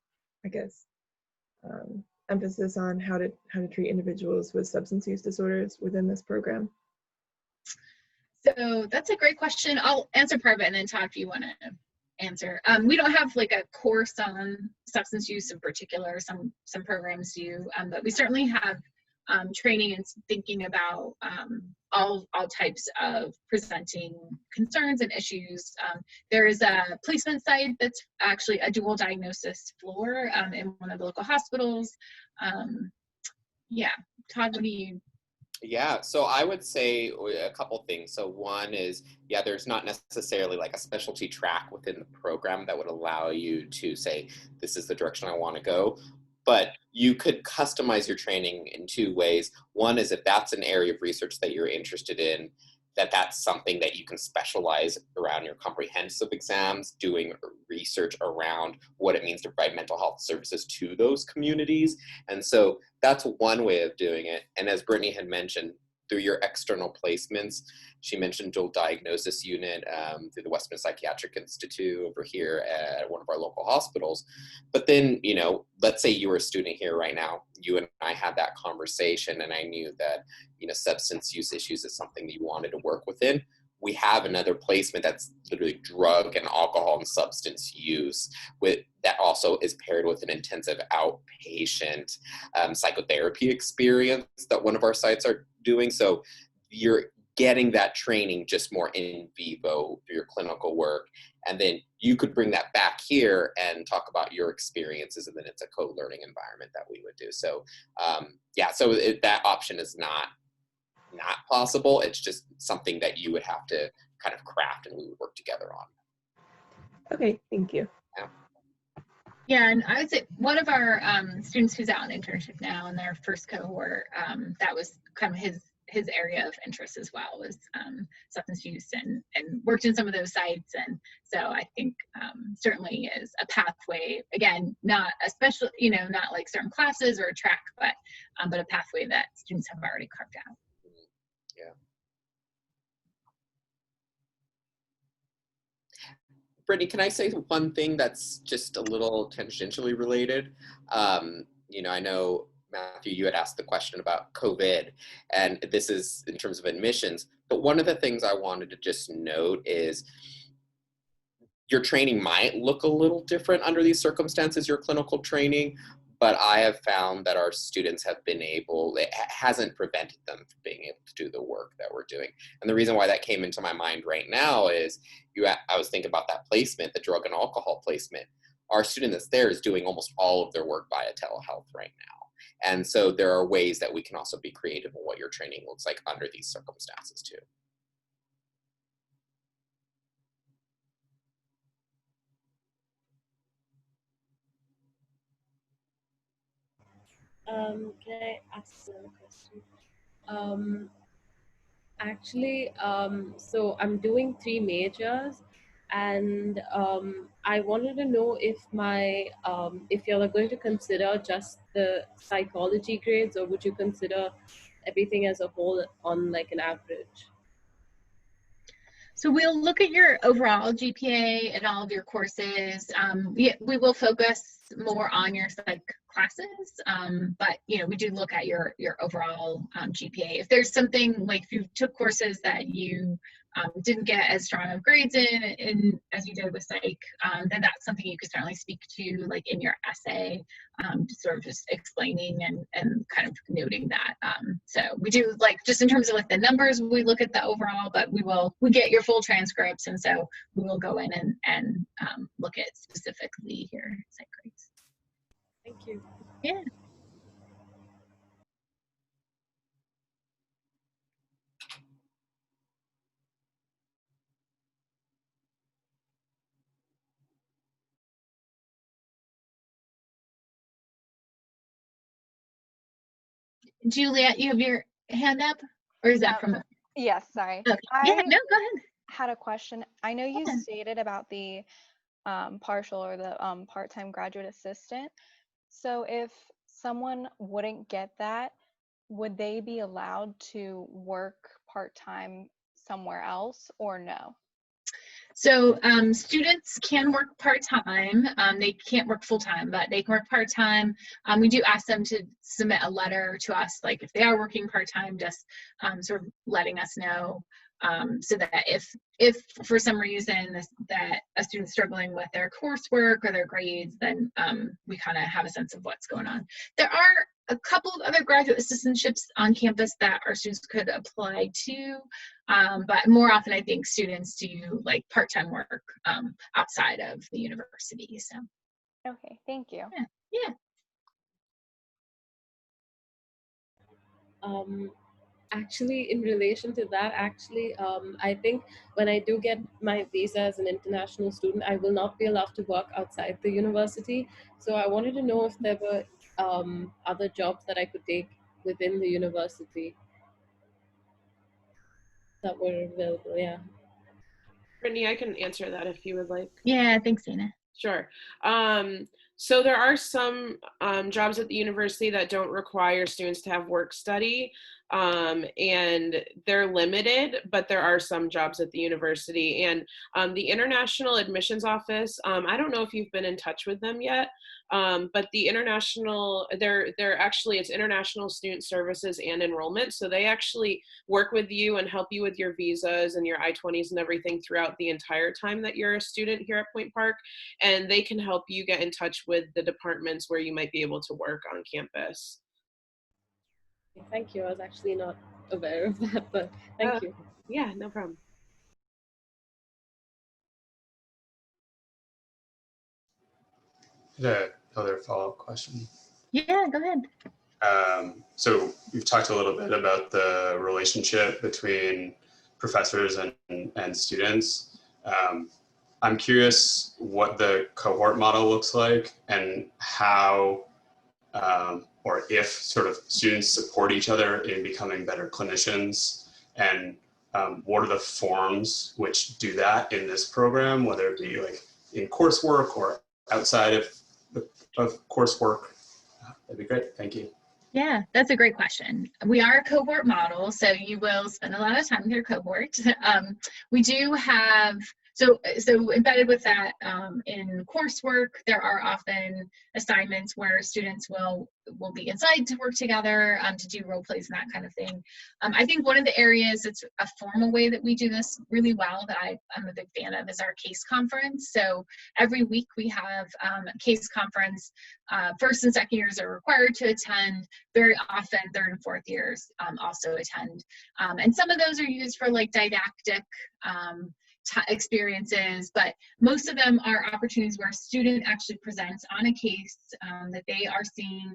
emphasis on how to treat individuals with substance use disorders within this program. So that's a great question. I'll answer part of it, and then Todd, if you want to answer. We don't have a course on substance use in particular. Some programs do, but we certainly have training and thinking about all types of presenting concerns and issues. There is a placement site that's actually a dual diagnosis floor in one of the local hospitals. Yeah, Todd, what do you? Yeah, so I would say a couple things. So one is, there's not necessarily a specialty track within the program that would allow you to say, this is the direction I want to go. But you could customize your training in two ways. One is if that's an area of research that you're interested in, that's something that you can specialize around your comprehensive exams, doing research around what it means to provide mental health services to those communities. And so that's one way of doing it. And as Brittany had mentioned, through your external placements, she mentioned dual diagnosis unit through the Westman Psychiatric Institute over here at one of our local hospitals. But then, let's say you were a student here right now, you and I had that conversation, and I knew that, substance use issues is something that you wanted to work within. we have another placement that's literally drug and alcohol and substance use with that also is paired with an intensive outpatient psychotherapy experience that one of our sites are doing. So you're getting that training just more in vivo through your clinical work. And then you could bring that back here and talk about your experiences, and then it's a co-learning environment that we would do. So yeah, so that option is not possible. It's just something that you would have to kind of craft and we would work together on. Okay, thank you. Yeah. Yeah, and I would say one of our students who's out on internship now in their first cohort, that was kind of his area of interest as well, was substance use, and worked in some of those sites. And so I think certainly is a pathway, again, not a special, not like certain classes or a track, but a pathway that students have already carved out. Yeah. Brittany, can I say one thing that's just a little tangentially related? I know, Matthew, you had asked the question about COVID, and this is in terms of admissions, but one of the things I wanted to just note is your training might look a little different under these circumstances, your clinical training, but I have found that our students have been able, it hasn't prevented them from being able to do the work that we're doing. And the reason why that came into my mind right now is I was thinking about that placement, the drug and alcohol placement. Our student that's there is doing almost all of their work via telehealth right now. And so there are ways that we can also be creative in what your training looks like under these circumstances too. Can I ask another question? Actually, so I'm doing 3 majors, and I wanted to know if if you're going to consider just the psychology grades, or would you consider everything as a whole on like an average? So we'll look at your overall GPA and all of your courses. We will focus more on your psych classes, but we do look at your overall GPA. If there's something like if you took courses that you didn't get as strong of grades in as you did with psych, then that's something you could certainly speak to like in your essay, sort of just explaining and kind of noting that. So we do like just in terms of like the numbers, we look at the overall, but we get your full transcripts, and so we will go in and look at specifically your psych grades. Thank you. Yeah. Juliet, you have your hand up, or is that from? Yes, sorry. Okay. Yeah, no, go ahead. Had a question. I know you stated about the partial or the part-time graduate assistant. So if someone wouldn't get that, would they be allowed to work part-time somewhere else or no? So students can work part-time. They can't work full-time, but they can work part-time. We do ask them to submit a letter to us, like if they are working part-time, just sort of letting us know, so that if for some reason that a student's struggling with their coursework or their grades, then we kind of have a sense of what's going on. There are a couple of other graduate assistantships on campus that our students could apply to, but more often I think students do like part-time work outside of the university. So okay, thank you. Yeah. Actually, in relation to that, I think when I do get my visa as an international student, I will not be allowed to work outside the university. So I wanted to know if there were other jobs that I could take within the university that were available. Yeah. Brittany, I can answer that if you would like. Yeah, thanks, Dana. Sure. So there are some jobs at the university that don't require students to have work study, and they're limited, but there are some jobs at the university. And the International Admissions Office, I don't know if you've been in touch with them yet, but the international, they're actually, it's International Student Services and Enrollment. So they actually work with you and help you with your visas and your I-20s and everything throughout the entire time that you're a student here at Point Park. And they can help you get in touch with the departments where you might be able to work on campus. Thank you. I was actually not aware of that, but thank you. Yeah, no problem. Another follow-up question. Yeah, go ahead. So you've talked a little bit about the relationship between professors and students. I'm curious what the cohort model looks like and how or if sort of students support each other in becoming better clinicians, and what are the forms which do that in this program, whether it be like in coursework or outside of coursework. That'd be great. Thank you. Yeah, that's a great question. We are a cohort model, so you will spend a lot of time with your cohort. We do have, so embedded with that in coursework, there are often assignments where students will be inside to work together to do role plays and that kind of thing. I think one of the areas that's a formal way that we do this really well that I'm a big fan of is our case conference. So every week we have a case conference. First and second years are required to attend. Very often third and fourth years also attend. And some of those are used for like didactic experiences, but most of them are opportunities where a student actually presents on a case that they are seeing,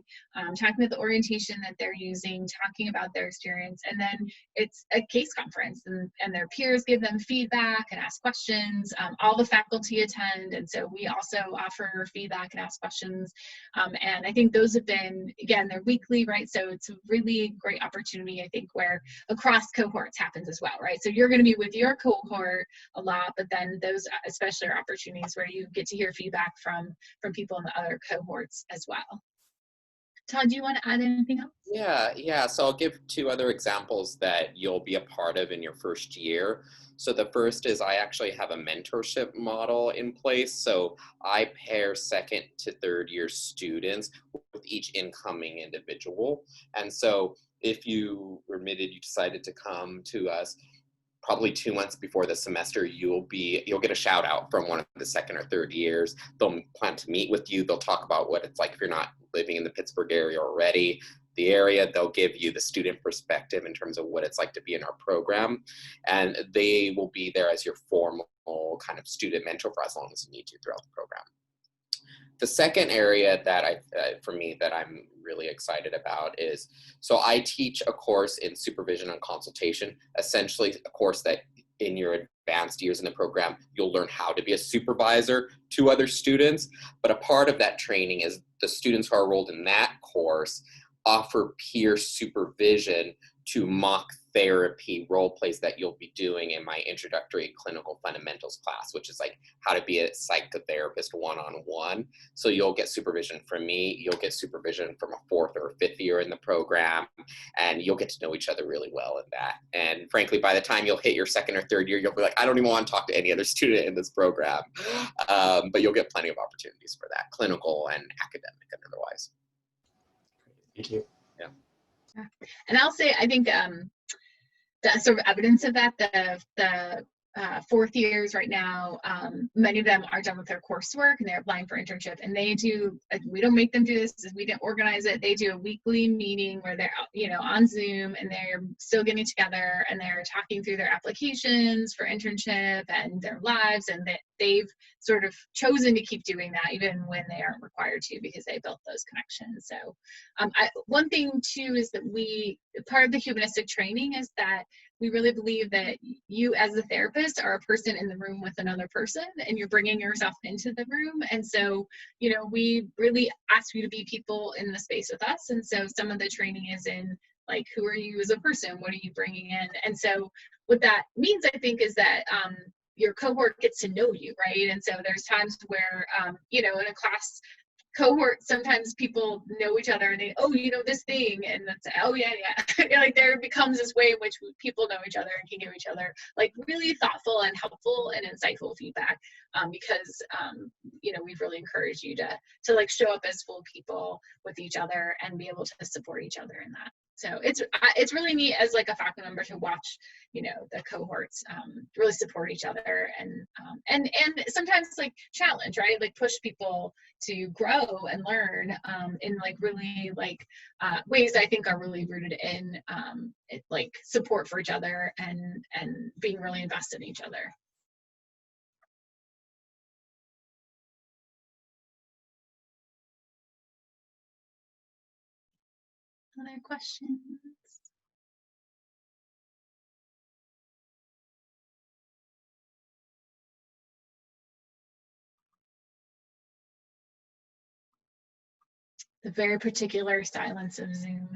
talking about the orientation that they're using, talking about their experience, and then it's a case conference and their peers give them feedback and ask questions. All the faculty attend, and so we also offer feedback and ask questions. And I think those have been, again, they're weekly, right? So it's a really great opportunity, I think, where across cohorts happens as well, right? So you're going to be with your cohort a lot, but then those especially are opportunities where you get to hear feedback from people in the other cohorts as well. Todd, do you want to add anything else? Yeah. So I'll give two other examples that you'll be a part of in your first year. So the first is I actually have a mentorship model in place. So I pair second to third year students with each incoming individual. And so if you decided to come to us, probably 2 months before the semester, you'll get a shout out from one of the second or third years. They'll plan to meet with you. They'll talk about what it's like if you're not living in the Pittsburgh area already. The area, they'll give you the student perspective in terms of what it's like to be in our program. And they will be there as your formal kind of student mentor for as long as you need to throughout the program. The second area that for me that I'm really excited about is, so I teach a course in supervision and consultation, essentially a course that in your advanced years in the program, you'll learn how to be a supervisor to other students. But a part of that training is the students who are enrolled in that course offer peer supervision to mock therapy role plays that you'll be doing in my introductory clinical fundamentals class, which is like how to be a psychotherapist one-on-one. So you'll get supervision from me, you'll get supervision from a fourth or fifth year in the program, and you'll get to know each other really well in that. And frankly, by the time you'll hit your second or third year, you'll be like, I don't even want to talk to any other student in this program. But you'll get plenty of opportunities for that, clinical and academic and otherwise. Thank you. Yeah. And I'll say, I think the sort of evidence of that, the fourth years right now, many of them are done with their coursework and they're applying for internship, and they do, we don't make them do this, we didn't organize it, they do a weekly meeting where they're on Zoom and they're still getting together and they're talking through their applications for internship and their lives, and that they've sort of chosen to keep doing that even when they aren't required to, because they built those connections. So one thing too is that part of the humanistic training is that we really believe that you as a therapist are a person in the room with another person, and you're bringing yourself into the room. And so, we really ask you to be people in the space with us. And so some of the training is in like, who are you as a person? What are you bringing in? And so what that means, I think, is that your cohort gets to know you, right? And so there's times where, in a class cohort, sometimes people know each other and they, oh, you know this thing, and that's, oh yeah, yeah. Like there becomes this way in which people know each other and can give each other like really thoughtful and helpful and insightful feedback, because you know, we've really encouraged you to like show up as full people with each other and be able to support each other in that. So it's really neat as like a faculty member to watch, you know, the cohorts really support each other and sometimes like challenge, right? Like push people to grow and learn in like really like ways I think are really rooted in like support for each other and being really invested in each other. Other questions? The very particular silence of Zoom.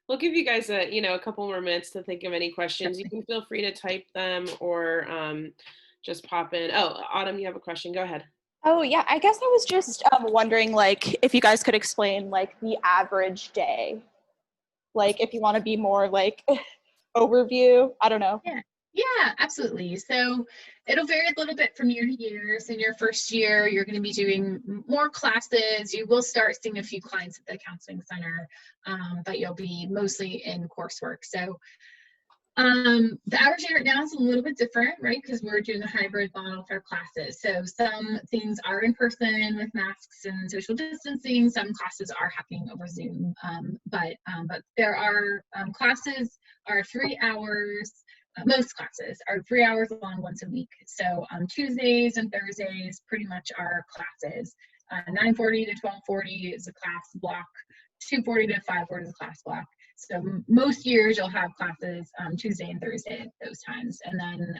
We'll give you guys a couple more minutes to think of any questions. You can feel free to type them or just pop in. Oh, Autumn, you have a question. Go ahead. Oh yeah, I guess I was just wondering, like, if you guys could explain like the average day, like if you want to be more like overview. I don't know. Yeah, absolutely. So it'll vary a little bit from year to year. So in your first year, you're going to be doing more classes. You will start seeing a few clients at the counseling center, but you'll be mostly in coursework. So the average day right now is a little bit different, right? Because we're doing a hybrid model for classes. So some things are in person with masks and social distancing. Some classes are happening over Zoom. But there are classes are 3 hours. Most classes are 3 hours long once a week. So Tuesdays and Thursdays pretty much are classes. 9:40 to 12:40 is a class block. 2:40 to 5:40 is a class block. So most years you'll have classes Tuesday and Thursday at those times, and then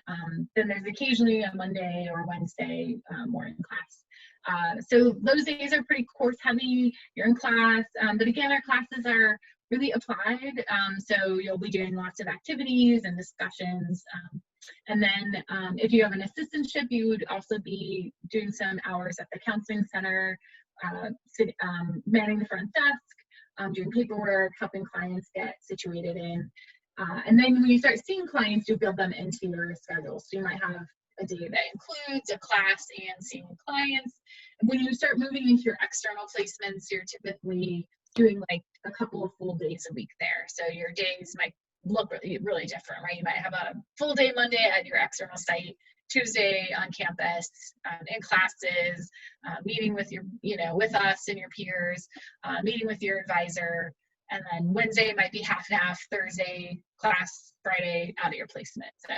there's occasionally a Monday or Wednesday morning class. So those days are pretty course heavy. You're in class, but again, our classes are really applied. So you'll be doing lots of activities and discussions. And then if you have an assistantship, you would also be doing some hours at the counseling center, manning the front desk, doing paperwork, helping clients get situated in. And then when you start seeing clients, you build them into your schedule. So you might have a day that includes a class and seeing clients. And when you start moving into your external placements, you're typically doing like a couple of full days a week there. So your days might look really different, right? You might have a full day Monday at your external site, Tuesday on campus, in classes, meeting with with us and your peers, meeting with your advisor, and then Wednesday might be half and half, Thursday class, Friday out of your placement. So,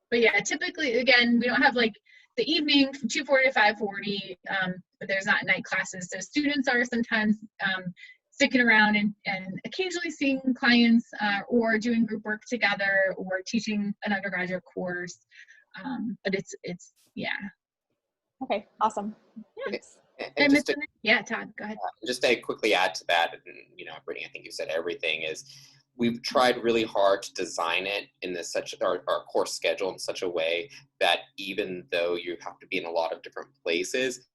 but yeah, typically, again, we don't have like the evening from 2:40 to 5:40, but there's not night classes. So students are sometimes sticking around and occasionally seeing clients or doing group work together or teaching an undergraduate course. But it's yeah. Okay, awesome. Thanks. And just to, yeah, Todd, go ahead. Just to quickly add to that, and Brittany, I think you said everything, is we've tried really hard to design it in our course schedule in such a way that even though you have to be in a lot of different places,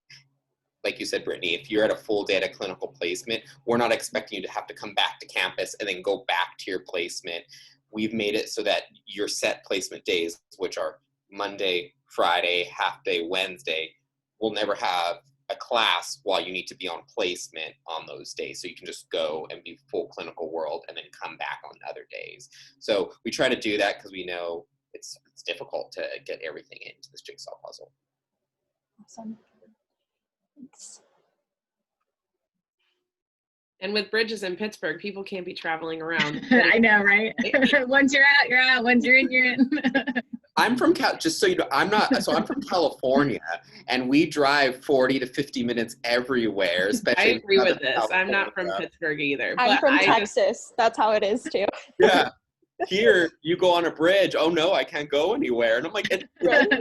like you said, Brittany, if you're at a full day at a clinical placement, we're not expecting you to have to come back to campus and then go back to your placement. We've made it so that your set placement days, which are Monday, Friday, half day, Wednesday, will never have a class while you need to be on placement on those days. So you can just go and be full clinical world and then come back on other days. So we try to do that because we know it's difficult to get everything into this jigsaw puzzle. Awesome. Thanks. And with bridges in Pittsburgh, people can't be traveling around. I know, right? Once you're out, you're out. Once you're in, you're in. I'm from just so you know, I'm from California, and we drive 40 to 50 minutes everywhere. Especially I agree with this. California. I'm not from Pittsburgh either. I'm from Texas. That's how it is too. Yeah. Here, you go on a bridge. Oh no, I can't go anywhere. And I'm like, it's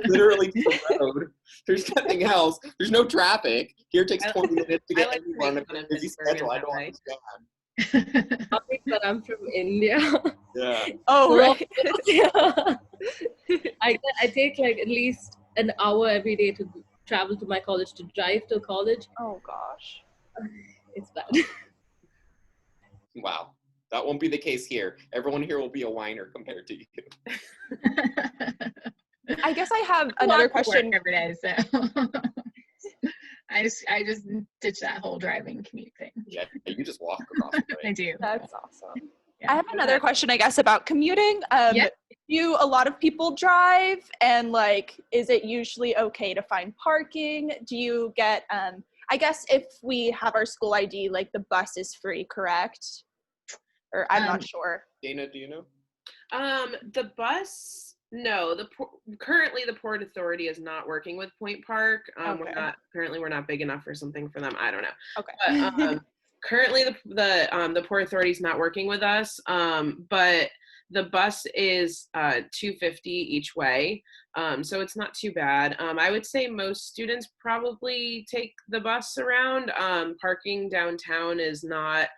literally the road. There's nothing else. There's no traffic. Here it takes 20 minutes to get anywhere on a busy schedule. I don't understand. But I'm from India. Yeah. Oh, right. I take like at least an hour every day to travel to my college, to drive to college. Oh gosh. It's bad. Wow. That won't be the case here. Everyone here will be a whiner compared to you. I guess I have I another walk to work question. every day, so I just ditch that whole driving commute thing. Yeah, you just walk across the way. I do. That's awesome. Yeah. I have another question, I guess, about commuting. Yeah. Do a lot of people drive, and like, is it usually okay to find parking? Do you get, I guess if we have our school ID, like the bus is free, correct? Or I'm not sure. Dana, do you know? The bus, no. Currently the Port Authority is not working with Point Park. Okay. We're not big enough for something for them. I don't know. Okay. But currently the Port Authority is not working with us. But the bus is $2.50 each way, so it's not too bad. I would say most students probably take the bus around. Parking downtown is not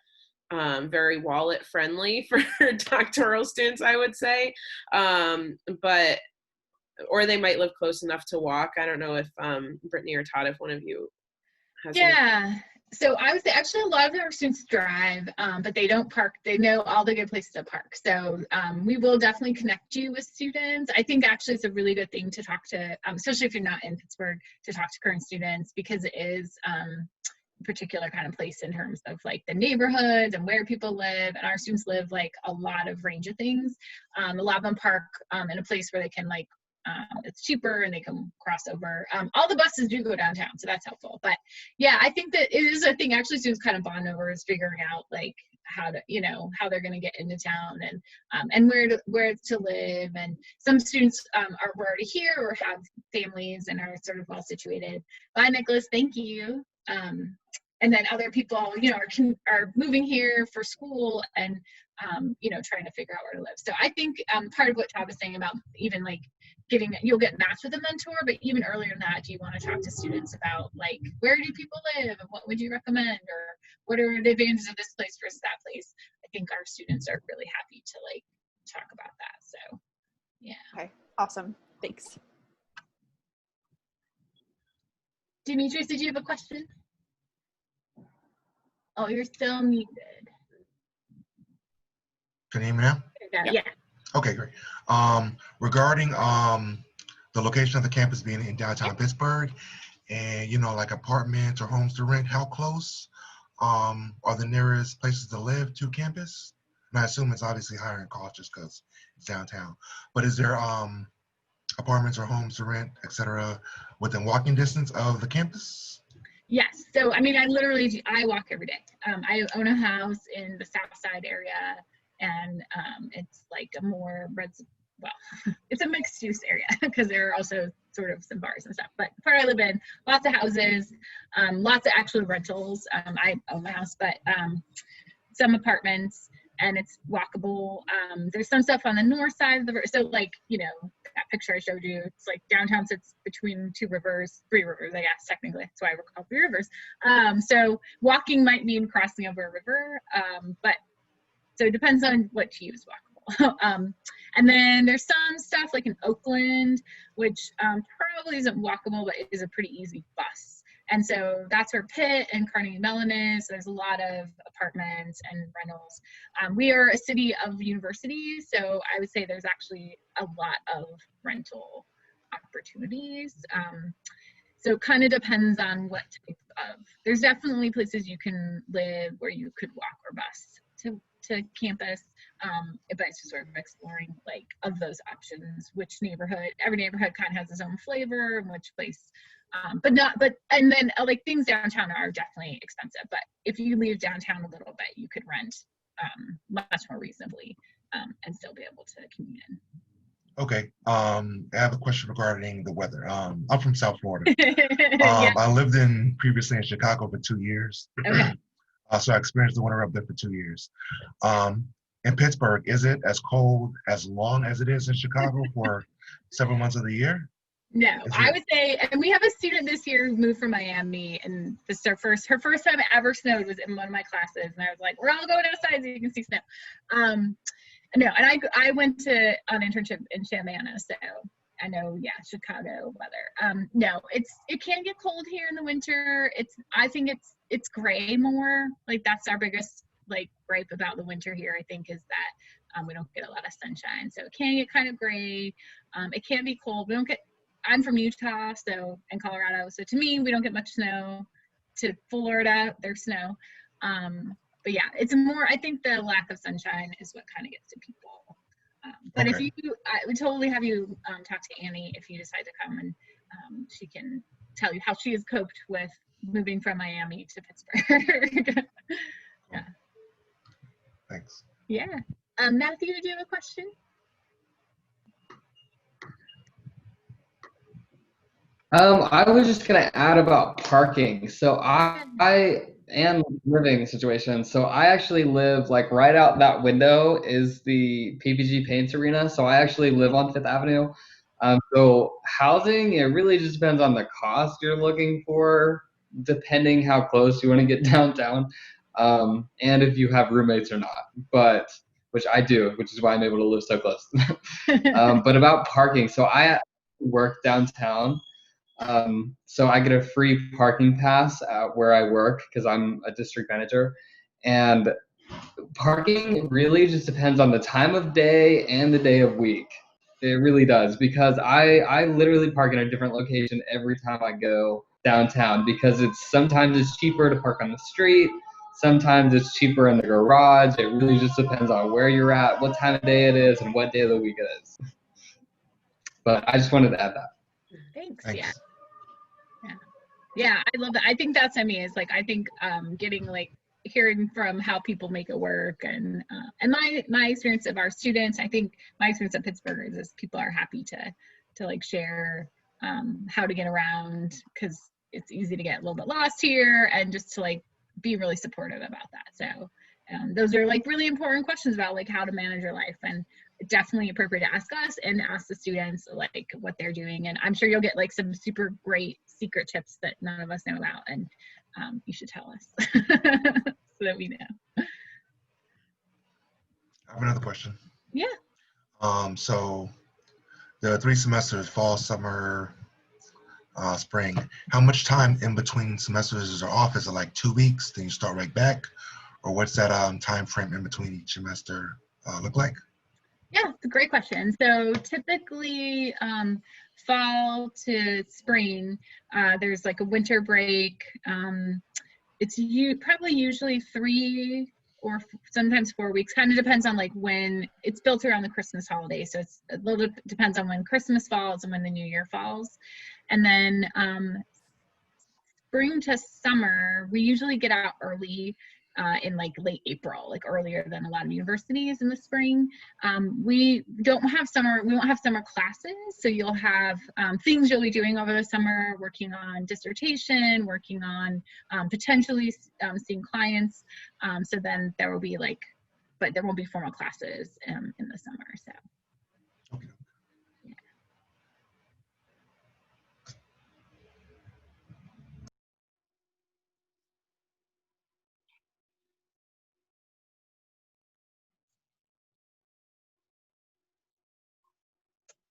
very wallet friendly for doctoral students, I would say, but or they might live close enough to walk. I don't know if Brittany or Todd, if one of you has Yeah. So I would say actually a lot of our students drive, but they don't park. They know all the good places to park. So we will definitely connect you with students. I think actually it's a really good thing to talk to, especially if you're not in Pittsburgh, to talk to current students, because it is a particular kind of place in terms of like the neighborhoods and where people live. And our students live like a lot of range of things. A lot of them park in a place where they can like, it's cheaper and they can cross over. All the buses do go downtown, so that's helpful. But yeah, I think that it is a thing actually students kind of bond over, is figuring out like how to, you know, how they're going to get into town, and where to live. And some students are already here or have families and are sort of well situated. Bye, Nicholas. Thank you. And then other people, you know, are moving here for school and, you know, trying to figure out where to live. So I think part of what Todd was saying about even like you'll get matched with a mentor, but even earlier than that, do you want to talk to students about like, where do people live and what would you recommend, or what are the advantages of this place versus that place? I think our students are really happy to like talk about that. So yeah. Okay, awesome. Thanks. Demetrius, did you have a question? Oh, you're still muted. Can you hear me now? Yeah. Okay, great. Regarding the location of the campus being in downtown Pittsburgh, and you know, like apartments or homes to rent, how close are the nearest places to live to campus? And I assume it's obviously higher in cost just because it's downtown. But is there apartments or homes to rent, etc., within walking distance of the campus? Yes. So, I mean, I walk every day. I own a house in the South Side area, and it's like a more it's a mixed use area because there are also sort of some bars and stuff. But the part I live in, lots of houses, lots of actual rentals. I own my house, but some apartments, and it's walkable. There's some stuff on the north side of the river. So like, you know, that picture I showed you, it's like downtown sits between three rivers, I guess, technically. That's why we're called Three Rivers. So walking might mean crossing over a river, but so it depends on what to use walkable. And then there's some stuff like in Oakland, which probably isn't walkable, but is a pretty easy bus. And so that's where Pitt and Carnegie Mellon is. There's a lot of apartments and rentals. We are a city of universities, so I would say there's actually a lot of rental opportunities. So it kind of depends on what type of, there's definitely places you can live where you could walk or bus to campus, but it's just sort of exploring like of those options, which neighborhood, every neighborhood kind of has its own flavor, and which place, and then like things downtown are definitely expensive, but if you leave downtown a little bit, you could rent much more reasonably and still be able to commute in. Okay, I have a question regarding the weather. I'm from South Florida. Yeah. I lived previously in Chicago for 2 years. Okay. So I experienced the winter up there for 2 years. In Pittsburgh, is it as cold as long as it is in Chicago for several months of the year? No, I would say, and we have a student this year who moved from Miami, and this is her first time it ever snowed was in one of my classes, and I was like, we're all going outside so you can see snow. No, and I went to an internship in Savannah, so, I know, yeah, Chicago weather. No, it can get cold here in the winter. I think it's gray more. Like that's our biggest like gripe about the winter here, I think, is that we don't get a lot of sunshine. So it can get kind of gray. It can be cold. I'm from Utah, and Colorado. So to me, we don't get much snow. To Florida, there's snow. But yeah, it's more, I think the lack of sunshine is what kind of gets to people. But Okay. I would totally have you talk to Annie if you decide to come, and she can tell you how she has coped with moving from Miami to Pittsburgh. Yeah. Thanks. Yeah. Matthew, do you have a question? I was just gonna add about parking. So I am living situation. So I actually live like right out that window is the PPG Paints Arena. So I actually live on Fifth Avenue. So housing, it really just depends on the cost you're looking for, depending how close you want to get downtown, and if you have roommates or not. But which I do, which is why I'm able to live so close. But about parking, so I work downtown. So I get a free parking pass where I work because I'm a district manager. And parking really just depends on the time of day and the day of week. It really does, because I literally park in a different location every time I go downtown, because sometimes it's cheaper to park on the street, sometimes it's cheaper in the garage. It really just depends on where you're at, what time of day it is, and what day of the week it is. But I just wanted to add that. Thanks. Yeah, I love that. I think that's, is like, I think getting like hearing from how people make it work, and my experience of our students, I think my experience at Pittsburgh is people are happy to like share how to get around, because it's easy to get a little bit lost here, and just to like be really supportive about that. So those are like really important questions about like how to manage your life, and definitely appropriate to ask us and ask the students like what they're doing. And I'm sure you'll get like some super great secret tips that none of us know about, and you should tell us so that we know. I have another question. Yeah. So the 3 semesters, fall, summer, spring, how much time in between semesters are off? Is it like 2 weeks, then you start right back? Or what's that time frame in between each semester look like? Yeah, it's a great question. So typically fall to spring, there's like a winter break. It's probably usually 3 or sometimes 4 weeks, kind of depends on like when it's built around the Christmas holiday. So it's a little depends on when Christmas falls and when the New Year falls. And then spring to summer, we usually get out early in like late April, like earlier than a lot of universities in the spring. We won't have summer classes, so you'll have things you'll be doing over the summer, working on dissertation, working on potentially seeing clients. So then there will be like, but there won't be formal classes in the summer. So. Okay.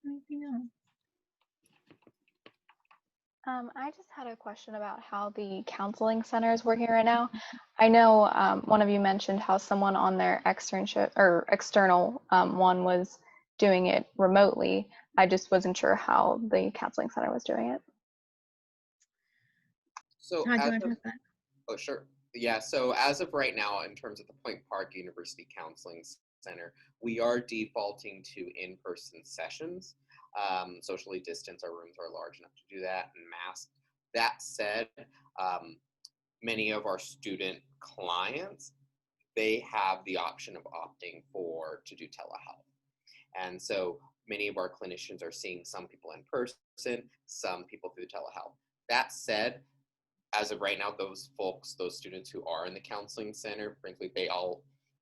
Anything else? I just had a question about how the counseling center is working right now. I know one of you mentioned how someone on their externship or external one was doing it remotely. I just wasn't sure how the counseling center was doing it. So Todd, do you want to talk about that? Oh, sure. Yeah, so as of right now, in terms of the Point Park University Counseling Center, we are defaulting to in-person sessions. Socially distanced, our rooms are large enough to do that, and masked. That said, many of our student clients, they have the option of opting to do telehealth. And so many of our clinicians are seeing some people in person, some people through telehealth. That said, as of right now, those students who are in the counseling center, frankly,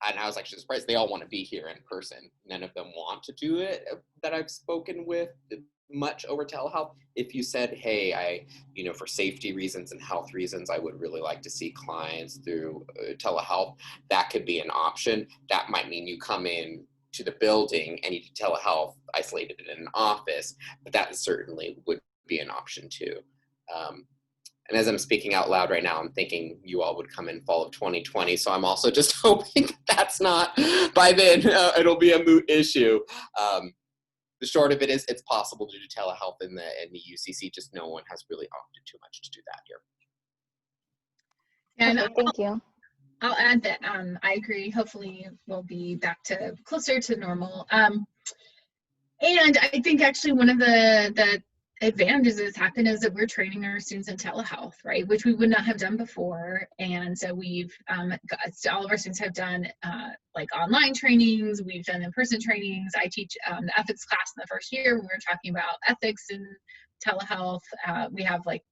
and I was actually surprised, they all want to be here in person. None of them want to do it that I've spoken with much over telehealth. If you said, hey, for safety reasons and health reasons, I would really like to see clients through telehealth, that could be an option. That might mean you come in to the building and you do telehealth isolated in an office, but that certainly would be an option too. And as I'm speaking out loud right now, I'm thinking you all would come in fall of 2020. So I'm also just hoping that's not, by then, it'll be a moot issue. The short of it is it's possible to do telehealth in the UCC, just no one has really opted too much to do that here. And Okay, thank you. I'll add that I agree. Hopefully we'll be back to closer to normal. And I think actually one of the advantages that's happened is that we're training our students in telehealth, right? Which we would not have done before. And so we've all of our students have done like online trainings, we've done in-person trainings. I teach the ethics class in the first year. We were talking about ethics and telehealth. We have like,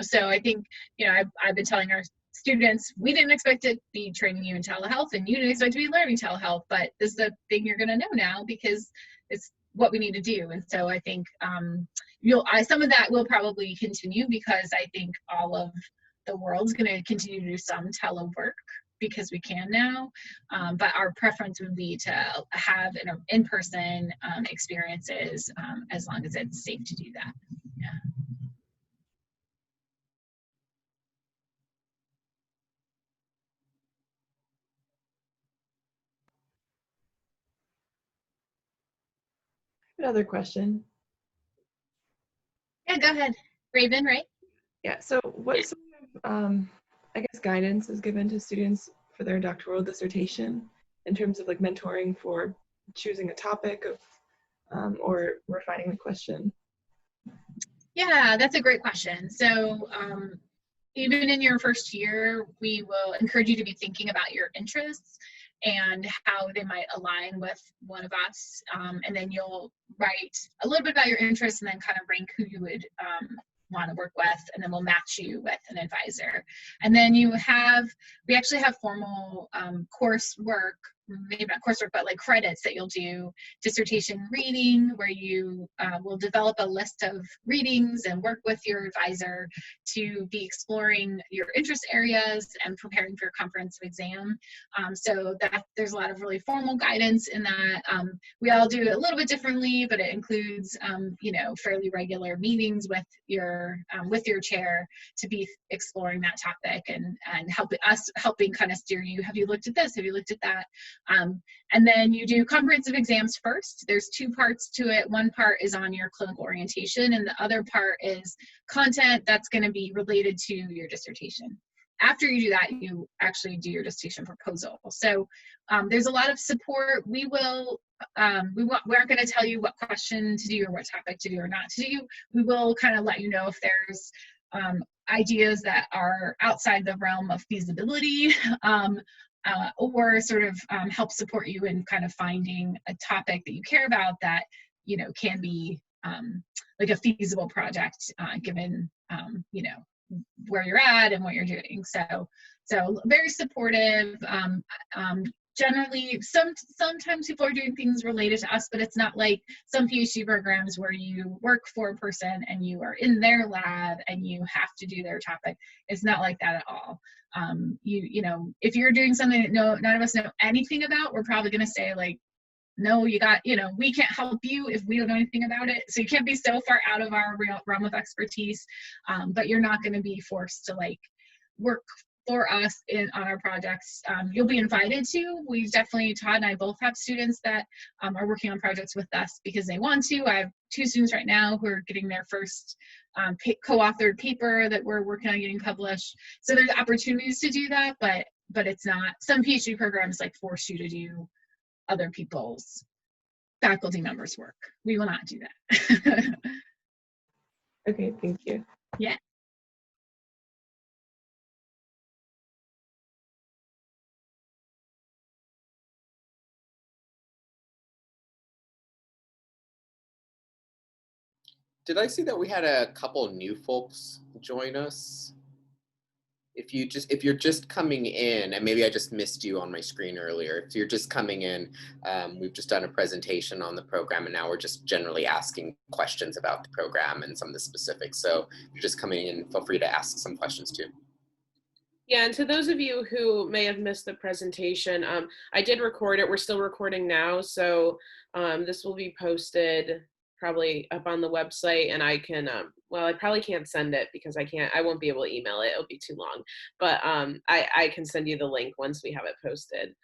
so I think, I've been telling our students, we didn't expect to be training you in telehealth and you didn't expect to be learning telehealth, but this is the thing you're gonna know now because it's what we need to do. And so I think some of that will probably continue because I think all of the world's going to continue to do some telework because we can now. But our preference would be to have in-person experiences as long as it's safe to do that. Yeah. Another question. Yeah, go ahead. Raven, right? Yeah, so what sort of, I guess, guidance is given to students for their doctoral dissertation in terms of like mentoring for choosing a topic of, or refining the question? Yeah, that's a great question. So even in your first year, we will encourage you to be thinking about your interests and how they might align with one of us. And then you'll write a little bit about your interests and then kind of rank who you would want to work with, and then we'll match you with an advisor. And then we actually have formal coursework, maybe not coursework, but like credits that you'll do dissertation reading, where you will develop a list of readings and work with your advisor to be exploring your interest areas and preparing for your comprehensive exam. So that there's a lot of really formal guidance in that. We all do it a little bit differently, but it includes fairly regular meetings with your chair to be exploring that topic and helping kind of steer you. Have you looked at this? Have you looked at that? And then you do comprehensive exams first. There's two parts to it. One part is on your clinical orientation, and the other part is content that's going to be related to your dissertation. After you do that, you actually do your dissertation proposal. So there's a lot of support. We aren't going to tell you what question to do or what topic to do or not to do. We will kind of let you know if there's ideas that are outside the realm of feasibility, or sort of help support you in kind of finding a topic that you care about that can be like a feasible project given where you're at and what you're doing. So very supportive. Generally, sometimes people are doing things related to us, but it's not like some PhD programs where you work for a person and you are in their lab and you have to do their topic. It's not like that at all. If you're doing something that none of us know anything about, we're probably going to say like, no, we can't help you if we don't know anything about it. So you can't be so far out of our realm of expertise, but you're not going to be forced to like work for us on our projects. You'll be invited to. We've definitely, Todd and I both have students that are working on projects with us because they want to. I have 2 students right now who are getting their first co-authored paper that we're working on getting published. So there's opportunities to do that, but it's not, some PhD programs like force you to do other people's faculty members' work. We will not do that. Okay, thank you. Yeah. Did I see that we had a couple new folks join us? If you're just coming in, and maybe I just missed you on my screen earlier, if you're just coming in, we've just done a presentation on the program and now we're just generally asking questions about the program and some of the specifics. So if you're just coming in, feel free to ask some questions too. Yeah, and to those of you who may have missed the presentation, I did record it. We're still recording now, so this will be posted probably up on the website, and I can, well, I probably can't send it because I won't be able to email it. It'll be too long, but I can send you the link once we have it posted.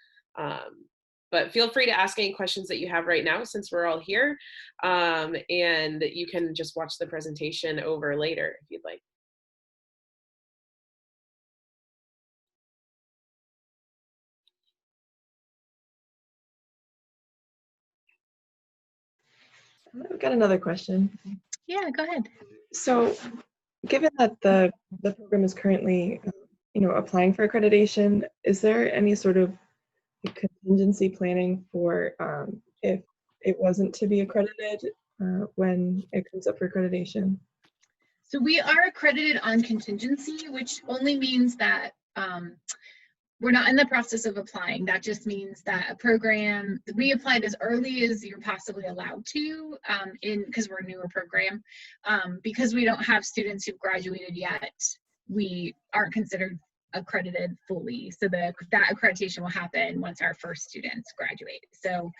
But feel free to ask any questions that you have right now since we're all here, and you can just watch the presentation over later if you'd like. I've got another question. Yeah, go ahead. So, given that the program is currently, applying for accreditation, is there any sort of contingency planning for if it wasn't to be accredited when it comes up for accreditation? So we are accredited on contingency, which only means that we're not in the process of applying. That just means that a program, we applied as early as you're possibly allowed to because we're a newer program. Because we don't have students who've graduated yet, we aren't considered accredited fully. So that accreditation will happen once our first students graduate. So,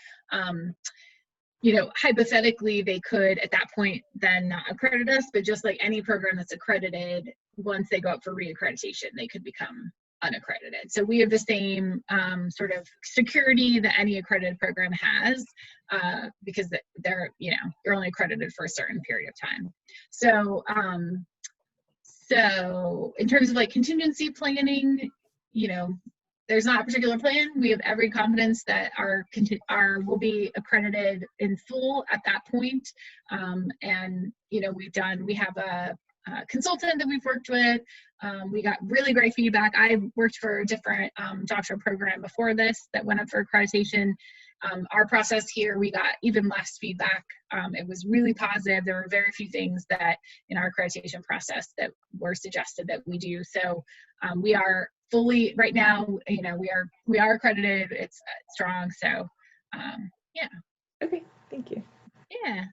hypothetically, they could at that point then not accredit us, but just like any program that's accredited, once they go up for reaccreditation, they could become unaccredited. So we have the same sort of security that any accredited program has because they're, you're only accredited for a certain period of time. So, so in terms of like contingency planning, there's not a particular plan. We have every confidence that our will be accredited in full at that point. And we have a consultant that we've worked with. We got really great feedback. I worked for a different doctoral program before this that went up for accreditation. Our process here, we got even less feedback. It was really positive. There were very few things that in our accreditation process that were suggested that we do. So we are fully, right now, we are accredited. It's strong. So yeah. Okay, thank you. Yeah.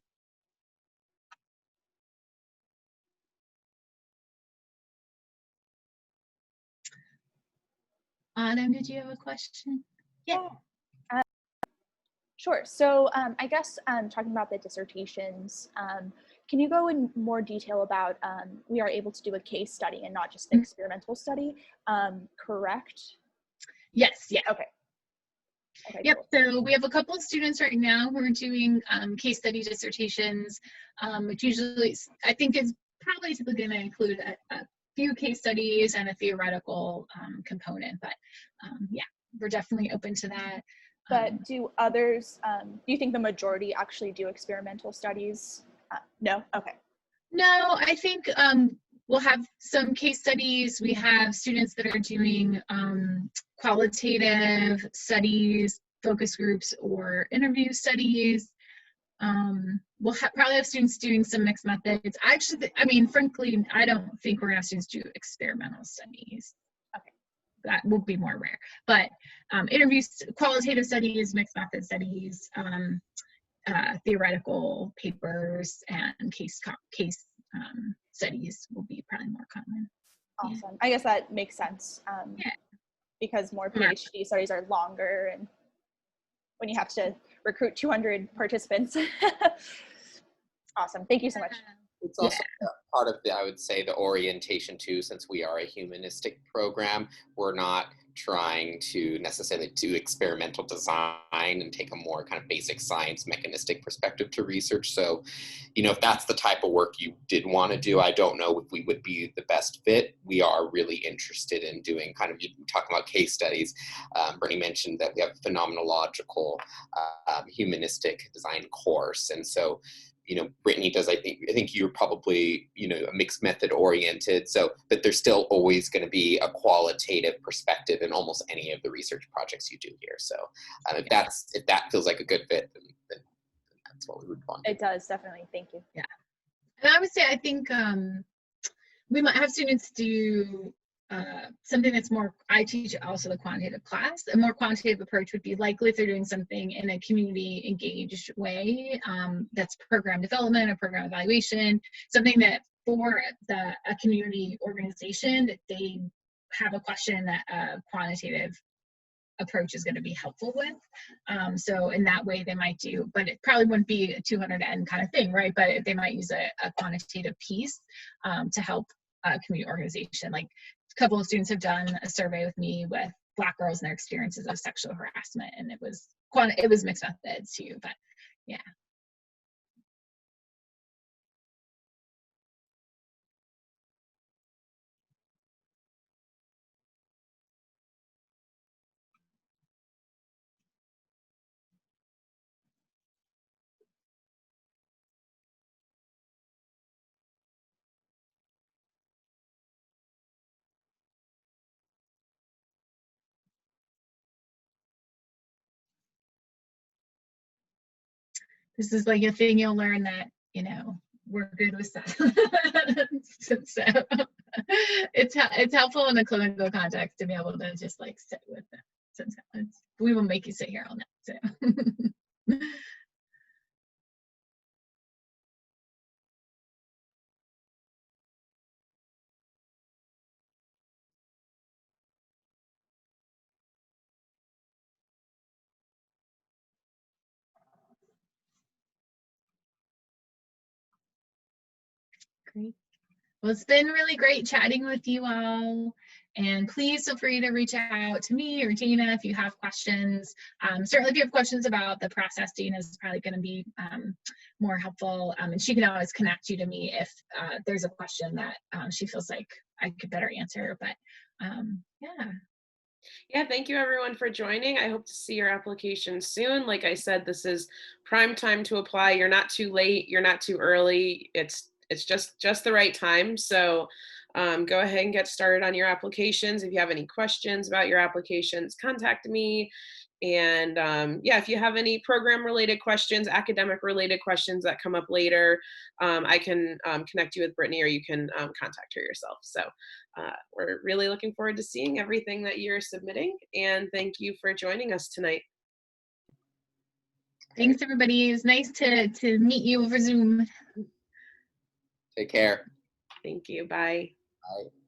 Autumn, did you have a question? Yeah. Sure. So I guess talking about the dissertations, can you go in more detail about we are able to do a case study and not just an experimental study, correct? Yes, yeah. Okay. Yep, cool. So we have a couple of students right now who are doing case study dissertations, which usually I think is probably typically going to include a few case studies and a theoretical component, but yeah, we're definitely open to that. But do others, do you think the majority actually do experimental studies? No? Okay. No, I think we'll have some case studies. We have students that are doing qualitative studies, focus groups, or interview studies. We'll probably have students doing some mixed methods. Frankly, I don't think we're gonna have students do experimental studies. Okay. That will be more rare. But interviews, qualitative studies, mixed method studies, theoretical papers, and case studies will be probably more common. Awesome. Yeah. I guess that makes sense yeah. Because more PhD studies are longer and when you have to recruit 200 participants. Awesome. Thank you so much. It's also part of I would say, the orientation too, since we are a humanistic program, we're not trying to necessarily do experimental design and take a more kind of basic science mechanistic perspective to research. So, if that's the type of work you did want to do, I don't know if we would be the best fit. We are really interested in doing kind of, you talking about case studies. Brittany mentioned that we have a phenomenological humanistic design course. And so, Brittany does, I think you're probably, a mixed method oriented, but there's still always going to be a qualitative perspective in almost any of the research projects you do here. So if that feels like a good fit, then that's what we would want. It does, definitely. Thank you. Yeah. And I would say, I think we might have students do something that's more, I teach also the quantitative class. A more quantitative approach would be likely if they're doing something in a community engaged way, that's program development or program evaluation, something that for a community organization that they have a question that a quantitative approach is going to be helpful with. So in that way they might do, but it probably wouldn't be a 200 N kind of thing, right? But they might use a quantitative piece to help a community organization. Like a couple of students have done a survey with me with Black girls and their experiences of sexual harassment, and it was mixed methods too, but yeah. This is like a thing you'll learn that, you know, we're good with silence. So it's helpful in a clinical context to be able to just like sit with that. Silence. We will make you sit here all night. So. Great. Well, it's been really great chatting with you all. And please feel free to reach out to me or Dana if you have questions. Certainly if you have questions about the process, Dana is probably going to be more helpful. And she can always connect you to me if there's a question that she feels like I could better answer. But yeah. Yeah, thank you everyone for joining. I hope to see your application soon. Like I said, this is prime time to apply. You're not too late, you're not too early. It's just the right time. So go ahead and get started on your applications. If you have any questions about your applications, contact me. And yeah, if you have any program related questions, academic related questions that come up later, I can connect you with Brittany, or you can contact her yourself. So we're really looking forward to seeing everything that you're submitting. And thank you for joining us tonight. Thanks everybody. It was nice to meet you over Zoom. Take care. Thank you. Bye. Bye.